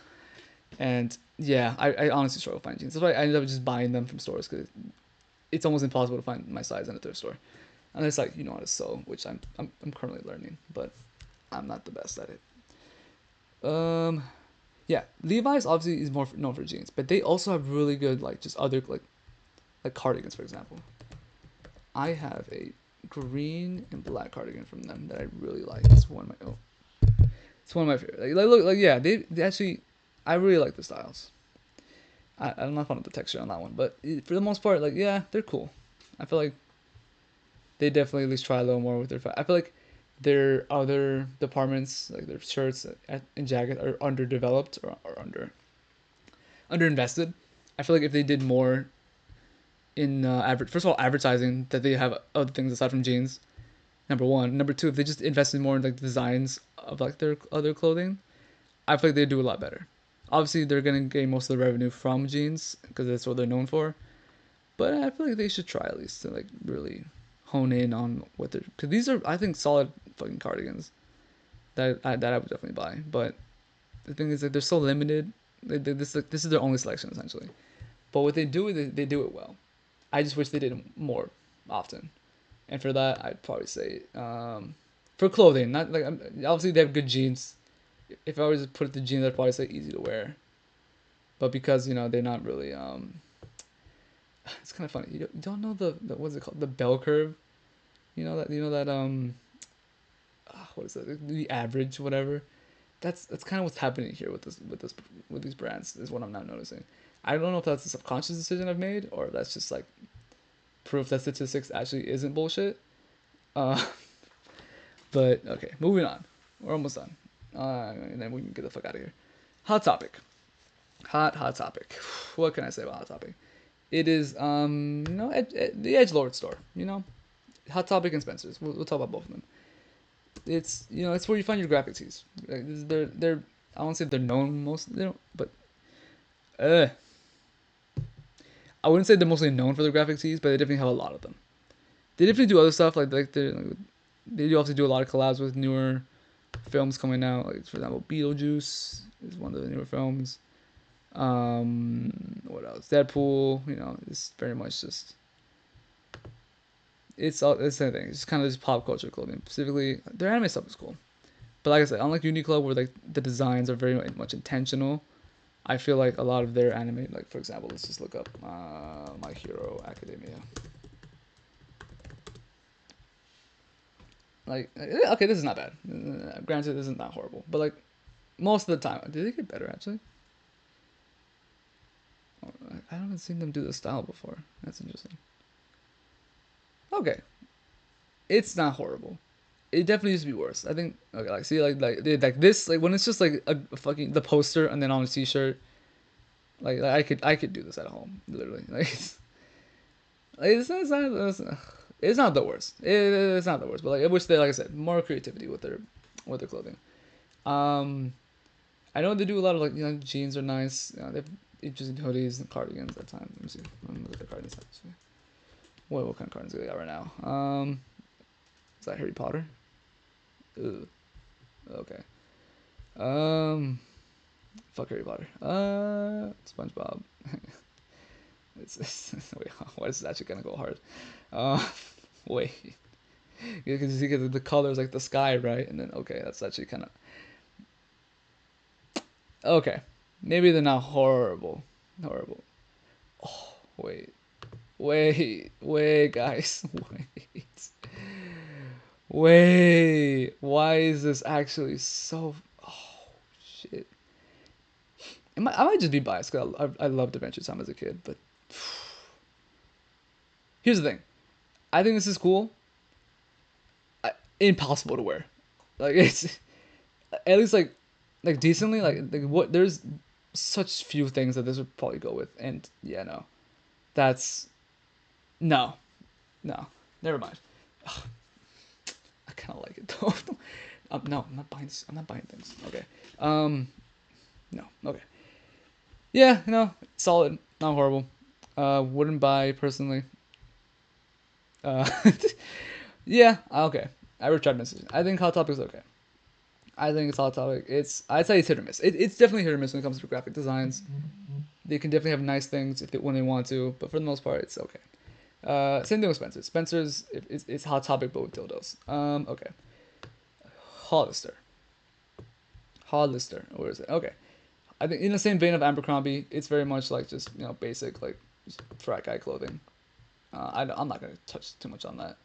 [SPEAKER 1] And yeah, I honestly struggle to find jeans. That's why I ended up just buying them from stores because it's almost impossible to find my size in a thrift store, unless like you know how to sew, which I'm currently learning, but I'm not the best at it. Um, yeah, Levi's obviously is more known for jeans, but they also have really good like just other like cardigans, for example. I have a green and black cardigan from them that I really like. It's one of my favorite. Like look like yeah, they actually I really like the styles. I'm not fond of the texture on that one, but for the most part, like yeah, they're cool. I feel like they definitely at least try a little more with their. I feel like their other departments, like their shirts and jackets, are underdeveloped or underinvested. I feel like if they did more in first of all, advertising that they have other things aside from jeans. Number one, number two, if they just invested more in like the designs of like their other clothing, I feel like they do a lot better. Obviously, they're gonna gain most of the revenue from jeans because that's what they're known for. But I feel like they should try at least to like really hone in on what they're, because these are I think solid fucking cardigans that I would definitely buy. But the thing is that they're so limited. This is their only selection essentially. But what they do, they do it well. I just wish they did it more often. And for that, I'd probably say for clothing, not like obviously they have good jeans. If I was to put it to jeans, I'd probably say easy to wear. But because they're not really it's kind of funny. You don't know the what's it called, the bell curve. You know that what is that, the average whatever. That's kind of what's happening here with these brands is what I'm not noticing. I don't know if that's a subconscious decision I've made or if that's just like proof that statistics actually isn't bullshit. Uh, but okay, moving on. We're almost done. And then we can get the fuck out of here. Hot topic. Hot topic. What can I say about hot topic? It is the Edge Lord store. Hot Topic and Spencer's. We'll talk about both of them. It's where you find your graphic tees. Like, they're I won't say they're known most, but uh, I wouldn't say they're mostly known for their graphic tees, but they definitely have a lot of them. They definitely do other stuff they do also do a lot of collabs with newer films coming out. Like for example, Beetlejuice is one of the newer films. What else? Deadpool. It's very much just it's the same thing. It's kind of just pop culture clothing. Specifically, their anime stuff is cool. But like I said, unlike Uniqlo, where like the designs are very much intentional, I feel like a lot of their anime, like for example, let's just look up My Hero Academia. Like, okay, this is not bad. Granted, this isn't that horrible, but like most of the time, did they get better actually? I haven't seen them do this style before. That's interesting. Okay, it's not horrible. It definitely used to be worse. I think. Okay, like see, like this, like when it's just like a fucking the poster and then on a t-shirt. Like I could do this at home, literally. It's not the worst. It's not the worst, but like I wish they, like I said, more creativity with their clothing. Um, I know they do a lot of like jeans are nice. They have interesting hoodies and cardigans at times. Let me see. Let me look at the cardigans actually. What kind of cardigans do they got right now? Is that Harry Potter? Ooh, okay. Um, Fuck Harry Potter. SpongeBob. Wait, why is it actually gonna go hard? Uh, wait, because you get the colors like the sky, right? And then okay, that's actually kind of okay. Maybe they're not horrible. Horrible. Oh, wait, guys, wait. Why is this actually so? Oh shit. I might just be biased because I loved Adventure Time as a kid, but here's the thing. I think this is cool. Impossible to wear. Like it's at least like decently like what there's such few things that this would probably go with, and yeah, no, that's no, no, never mind. Ugh, I kind of like it though. No, I'm not buying. I'm not buying things. Okay. No. Okay. Yeah. No. Solid. Not horrible. Wouldn't buy personally. Uh, yeah. Okay. I retried my decision. I think Hot Topic is okay. I think it's Hot Topic. I'd say it's hit or miss. It's definitely hit or miss when it comes to graphic designs. They can definitely have nice things when they want to, but for the most part, it's okay. Same thing with Spencer's. Spencer's it's Hot Topic but with dildos. Okay. Hollister. Hollister. Where is it? Okay. I think in the same vein of Abercrombie, it's very much like just basic like just frat guy clothing. I'm not gonna touch too much on that.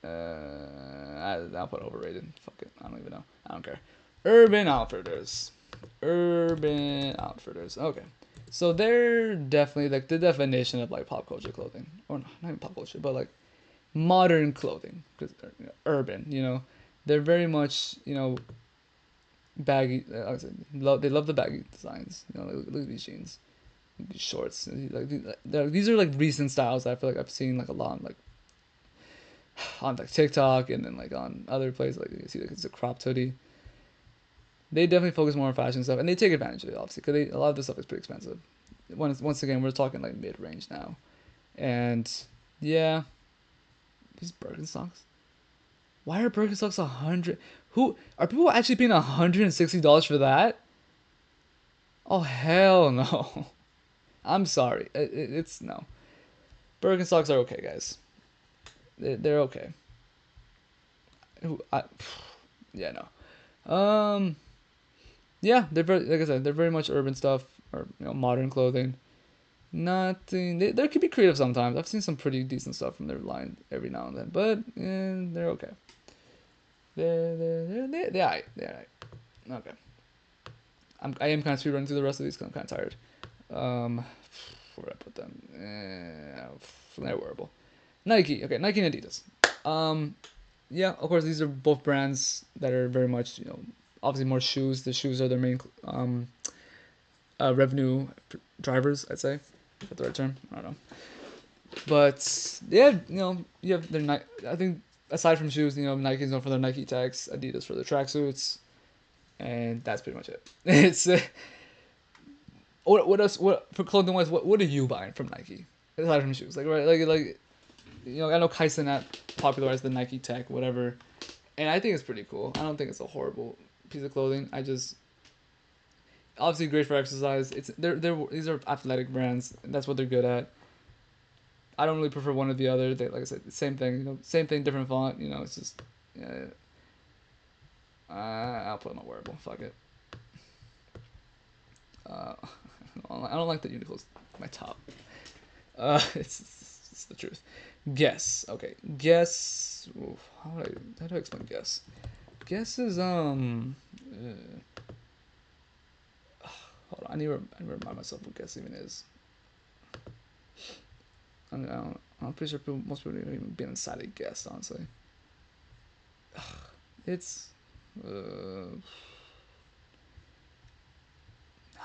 [SPEAKER 1] I'll put overrated. Fuck it. I don't even know. I don't care. Urban Outfitters. Urban Outfitters. Okay. So they're definitely like the definition of like pop culture clothing, or not even pop culture, but like modern clothing, because urban. They're very much baggy. They love the baggy designs. Look at these jeans, these shorts. Like these are like recent styles that I feel like I've seen like a lot on like TikTok and then like on other places. Like you see like it's a cropped hoodie. They definitely focus more on fashion stuff, and they take advantage of it obviously because a lot of this stuff is pretty expensive. Once again, we're talking like mid range now, and yeah, these Birkenstocks. Why are Birkenstocks 100? Who are people actually paying $160 for that? Oh hell no! I'm sorry. It's no. Birkenstocks are okay, guys. They're okay. I, yeah, no. Yeah, they're very like I said, they're very much urban stuff or modern clothing. Nothing. They could be creative sometimes. I've seen some pretty decent stuff from their line every now and then, but they're okay. They're alright. They're alright. Okay. I am kind of speed running through the rest of these because I'm kind of tired. Where did I put them? They're wearable. Nike. Okay, Nike and Adidas. Yeah, of course these are both brands that are very much obviously more shoes. The shoes are their main revenue drivers. I'd say. Is that the right term? I don't know. But yeah, you have their Nike. I think aside from shoes, Nike's known for their Nike tags, Adidas for their tracksuits, and that's pretty much it. It's what else? What for clothing wise? What are you buying from Nike aside from shoes? Like right, like I know Kaisen that popularized the Nike tech, whatever, and I think it's pretty cool. I don't think it's a horrible piece of clothing. I just obviously great for exercise. They're these are athletic brands. And that's what they're good at. I don't really prefer one or the other. They like I said, same thing. Same thing, different font. It's just yeah. I'll put my wearable. Fuck it. Uh, I don't like that Uniqlo's my top. It's the truth. Guess. Okay. Guess. Oof, how do I explain guess? Guess is hold on. I need to remind myself what guess even is. I'm pretty sure most people don't even been inside a guess. Honestly, it's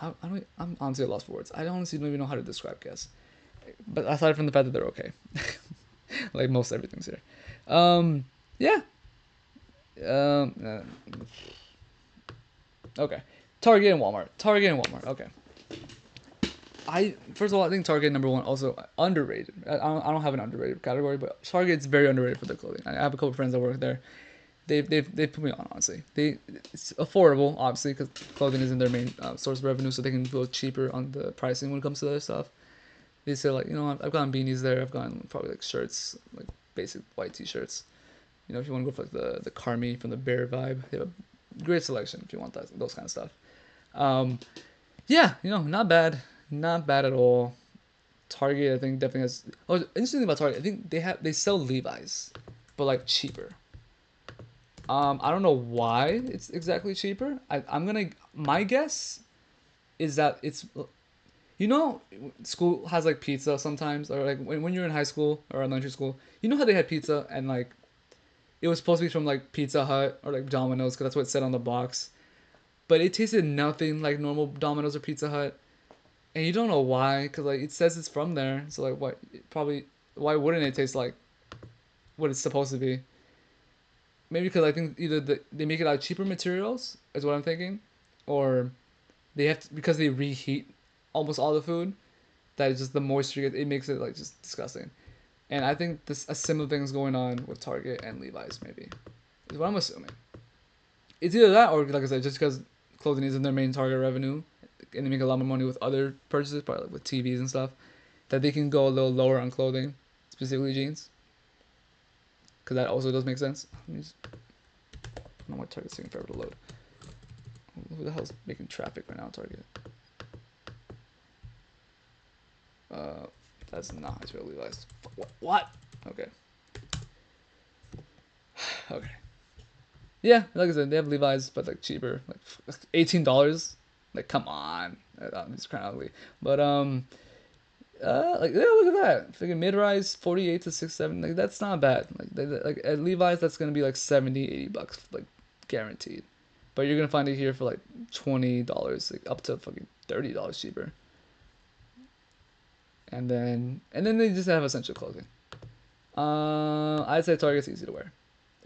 [SPEAKER 1] I'm honestly at loss for words. I honestly don't even know how to describe guess. But aside from the fact that they're okay, like most everything's here. Yeah. Um, uh, okay. Target and Walmart. Target and Walmart. Okay. I first of all, I think Target number one also underrated. I don't have an underrated category, but Target's very underrated for their clothing. I have a couple friends that work there. They've put me on honestly. It's affordable obviously because clothing isn't their main source of revenue, so they can go cheaper on the pricing when it comes to their stuff. They say like I've gotten beanies there. I've gotten probably like shirts, like basic white t-shirts. If you want to go for like the Carmi from the Bear vibe, they have a great selection if you want those kind of stuff. Um, yeah, not bad, not bad at all. Target, I think definitely has. Oh, interesting thing about Target, I think they sell Levi's, but like cheaper. I don't know why it's exactly cheaper. I'm gonna my guess is that it's school has like pizza sometimes, or like when you're in high school or elementary school, how they had pizza and like it was supposed to be from like Pizza Hut or like Domino's because that's what it said on the box, but it tasted nothing like normal Domino's or Pizza Hut, and you don't know why because like it says it's from there, so like what probably why wouldn't it taste like what it's supposed to be? Maybe because I think either they make it out of cheaper materials is what I'm thinking, or they have to, because they reheat almost all the food that is just the moisture it makes it like just disgusting. And I think this a similar thing is going on with Target and Levi's maybe is what I'm assuming. It's either that or like I said, just because clothing isn't their main target revenue, and they make a lot more money with other purchases, probably like with TVs and stuff, that they can go a little lower on clothing, specifically jeans, because that also does make sense. I don't know why Target's taking forever to load. Who the hell's making traffic right now, Target? Uh, that's not it's really Levi's. What? Okay. Okay. Yeah, like I said, they have Levi's, but like cheaper, like $18. Like, come on, it's kind of ugly. But like yeah, look at that. Freaking mid-rise 48 to 67. Like that's not bad. Like at Levi's that's gonna be like 70, $80, like guaranteed. But you're gonna find it here for like $20, like up to fucking $30 cheaper. And then they just have essential clothing. I'd say Target's easy to wear.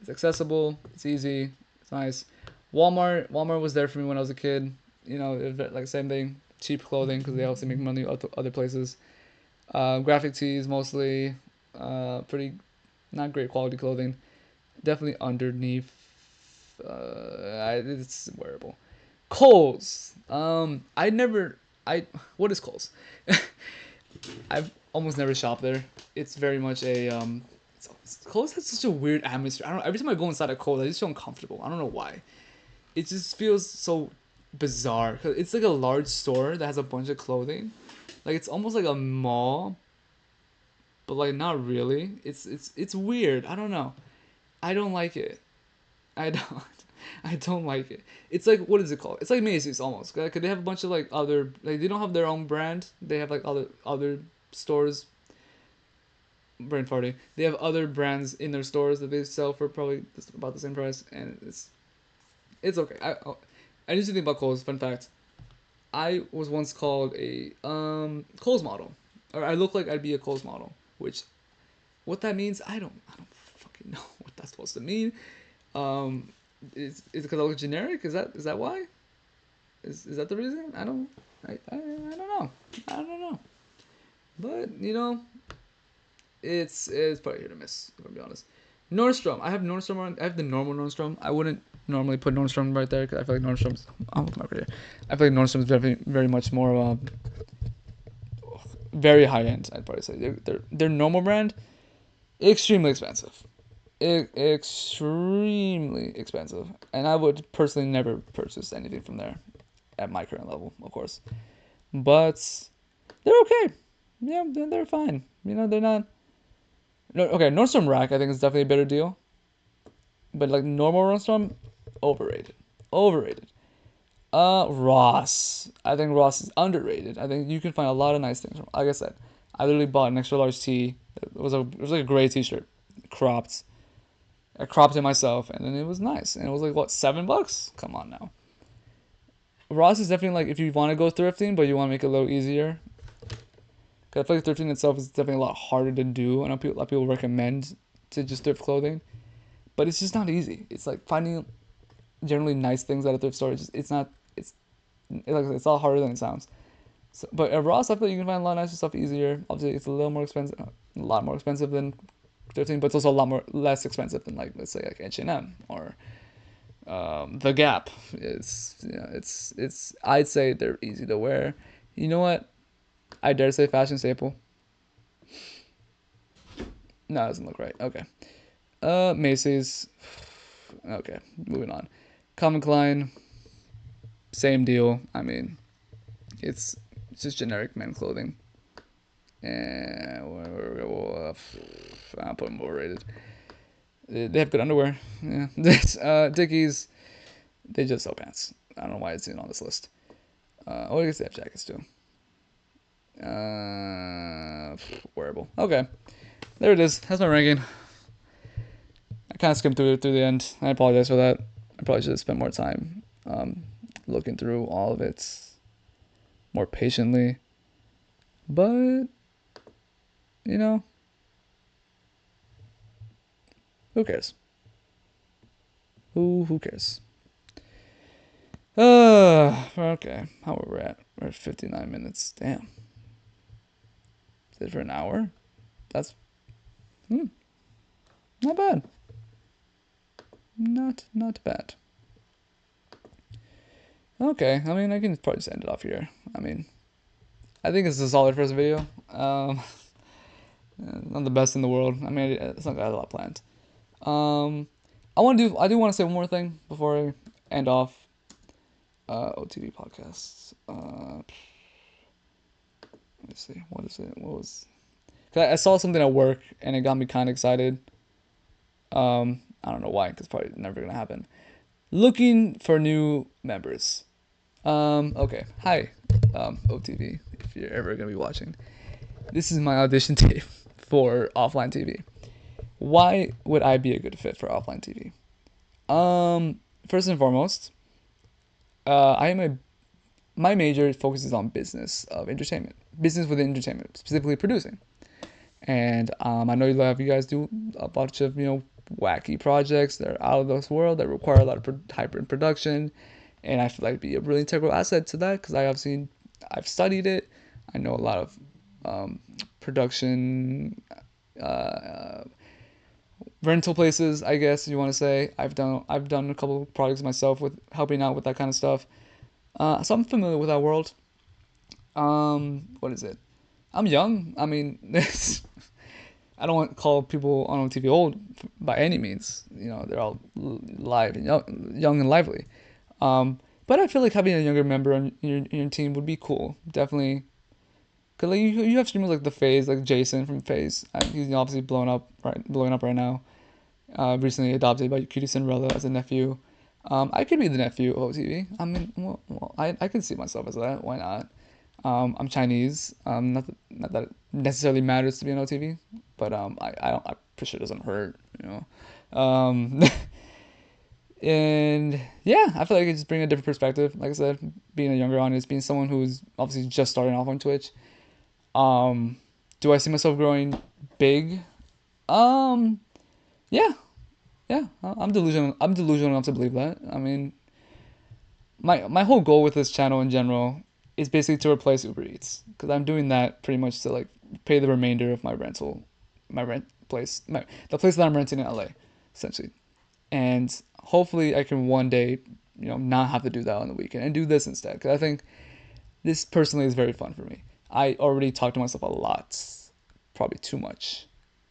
[SPEAKER 1] It's accessible. It's easy. It's nice. Walmart was there for me when I was a kid. You know, it was like same thing. Cheap clothing because they also make money other places. Graphic tees mostly. Pretty not great quality clothing. Definitely underneath. It's wearable. Kohl's. I never. I what is Kohl's? I've almost never shopped there. It's very much a Kohl's has such a weird atmosphere. I don't. Every time I go inside a Kohl's, I just feel uncomfortable. I don't know why. It just feels so bizarre. 'Cause it's like a large store that has a bunch of clothing. Like it's almost like a mall, but like not really. It's weird. I don't know. I don't like it. I don't. I don't like it. It's like what is it called? It's like Macy's almost. Cause they have a bunch of like other like they don't have their own brand. They have like other stores. Brain farting. They have other brands in their stores that they sell for probably just about the same price, and it's okay. I used to think about Kohl's. Fun fact: I was once called a Kohl's model, or I look like I'd be a Kohl's model. Which, what that means, I don't fucking know what that's supposed to mean. Um, is it because I look generic? Is that why? Is that the reason? I don't know. I don't know. But it's probably hit or miss. I'm gonna be honest. Nordstrom. I have Nordstrom on. I have the normal Nordstrom. I wouldn't normally put Nordstrom right there because I feel like Nordstrom's. Oh my god. I feel like Nordstrom's very much more very high end. I'd probably say their normal brand extremely expensive. Extremely expensive, and I would personally never purchase anything from there at my current level, of course. But they're okay. Yeah, they're fine. They're not. No, okay, Nordstrom Rack I think is definitely a better deal, but like normal Nordstrom, overrated, overrated. Ross. I think Ross is underrated. I think you can find a lot of nice things. Like I said, I literally bought an extra large tee. It was like a gray t-shirt, cropped. I cropped it myself, and then it was nice. And it was like what, $7? Come on now. Ross is definitely like if you want to go thrifting, but you want to make it a little easier. Cause I feel like thrifting itself is definitely a lot harder to do. I know a lot of people recommend to just thrift clothing, but it's just not easy. It's like finding generally nice things at a thrift store. It's not. It's a lot harder than it sounds. So, but at Ross, I feel like you can find a lot of nicer stuff easier. Obviously, it's a little more expensive, a lot more expensive than thrifting, but it's also a lot more less expensive than like let's say like H&M or the Gap. It's I'd say they're easy to wear. You know what? I dare say fashion staple. No, it doesn't look right. Okay. Macy's. Okay, moving on. Calvin Klein. Same deal. I mean, it's just generic men clothing. And I'll put them overrated. They have good underwear. Yeah. Dickies. They just sell pants. I don't know why it's even on this list. I guess they have jackets too. Wearable. Okay, there it is. That's my ranking. I kind of skimmed through it through the end. I apologize for that. I probably should have spent more time looking through all of it more patiently. But who cares? Who cares? Okay. How are we at? We're at 59 minutes. Damn. Is it for an hour? That's not bad. Not bad. Okay, I mean I can probably just end it off here. I mean, I think it's a solid first video. Not the best in the world. I mean, it's not got a lot planned. I do want to say one more thing before I end off. OTV podcasts. Let me see. What is it? What was? Cause I saw something at work and it got me kind of excited. I don't know why, because probably never gonna happen. Looking for new members. Okay. Hi, OTV, if you're ever gonna be watching. This is my audition tape for offline TV. Why would I be a good fit for offline TV? First and foremost, I am a my major focuses on business of entertainment, business within entertainment, specifically producing. And I know you guys do a bunch of wacky projects that are out of this world that require a lot of hyper production, and I feel like it'd be a really integral asset to that because I've studied it. I know a lot of production uh, rental places, I guess you want to say. I've done a couple of projects myself with helping out with that kind of stuff. So I'm familiar with that world. What is it? I'm young. I mean, I don't want to call people on TV old by any means. They're all live and young and lively. But I feel like having a younger member on your team would be cool. Definitely. Cause like you have streamers like the Phase, like Jason from Phase. He's obviously blowing up right now. Recently adopted by Cutie Cinderella as a nephew. I could be the nephew of OTV. I mean, I could see myself as that. Why not? I'm Chinese. Not that it necessarily matters to be on OTV, but I'm pretty sure it doesn't hurt. And yeah, I feel like it just bring a different perspective. Like I said, being a younger audience, being someone who's obviously just starting off on Twitch. Um, do I see myself growing big? Um, yeah, yeah. I'm delusional. I'm delusional enough to believe that. I mean, my whole goal with this channel in general is basically to replace Uber Eats because I'm doing that pretty much to like pay the remainder of my rent place, the place that I'm renting in LA, essentially. And hopefully I can one day, not have to do that on the weekend and do this instead. Because I think this personally is very fun for me. I already talk to myself a lot, probably too much,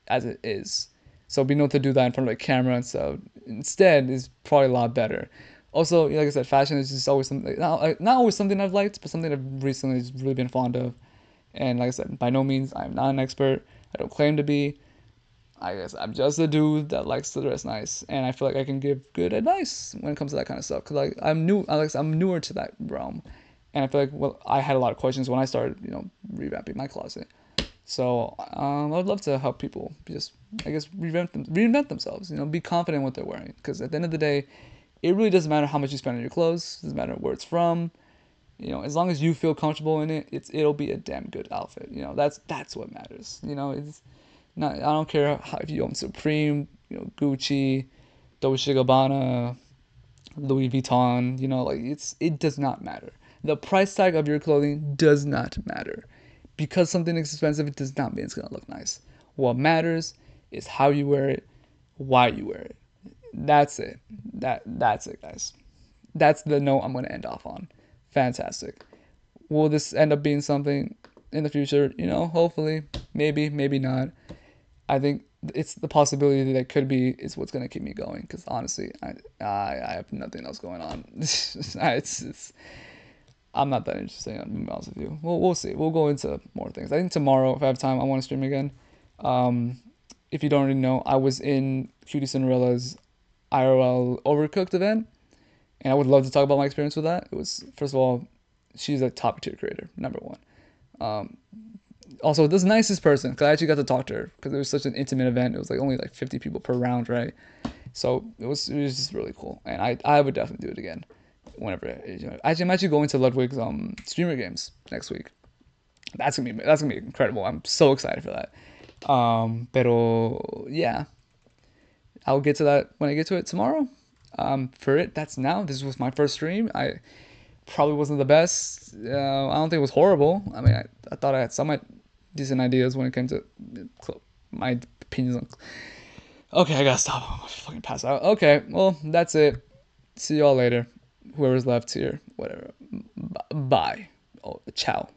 [SPEAKER 1] as it is. So being able to do that in front of a camera and so instead is probably a lot better. Also, like I said, fashion is just always something not always something I've liked, but something I've recently just really been fond of. And like I said, by no means I'm not an expert. I don't claim to be. I guess I'm just a dude that likes to dress nice, and I feel like I can give good advice when it comes to that kind of stuff. Cause like I'm newer to that realm, and I feel like I had a lot of questions when I started, revamping my closet. So I'd love to help people just, I guess, reinvent themselves. Be confident in what they're wearing. Because at the end of the day, it really doesn't matter how much you spend on your clothes. It doesn't matter where it's from. As long as you feel comfortable in it, it'll be a damn good outfit. That's what matters. It's not. I don't care if you own Supreme, Gucci, Dolce Gabbana, Louis Vuitton. Like it does not matter. The price tag of your clothing does not matter. Because something is expensive, it does not mean it's gonna look nice. What matters is how you wear it, why you wear it. That's it. That's it, guys. That's the note I'm gonna end off on. Fantastic. Will this end up being something in the future? Hopefully, maybe not. I think it's the possibility that it could be is what's gonna keep me going. Because honestly, I have nothing else going on. it's I'm not that interested. To be honest with you. We'll see. We'll go into more things. I think tomorrow, if I have time, I want to stream again. Um, if you don't already know, I was in Cutie Cinderella's IRL Overcooked event, and I would love to talk about my experience with that. It was, first of all, she's a top tier creator, number one. Um, Also, this nicest person, because I actually got to talk to her because it was such an intimate event. It was like only like 50 people per round, right? So it was just really cool, and I would definitely do it again whenever. Actually, I'm actually going to Ludwig's streamer games next week. That's gonna be incredible. I'm so excited for that. Pero yeah, I'll get to that when I get to it tomorrow. For it, that's now. This was my first stream. I probably wasn't the best. I don't think it was horrible. I mean, I thought I had some decent ideas when it came to my opinions on. Okay, I gotta stop. I'm gonna fucking pass out. Okay, well, that's it. See y'all later. Whoever's left here, whatever. Bye. Oh, ciao.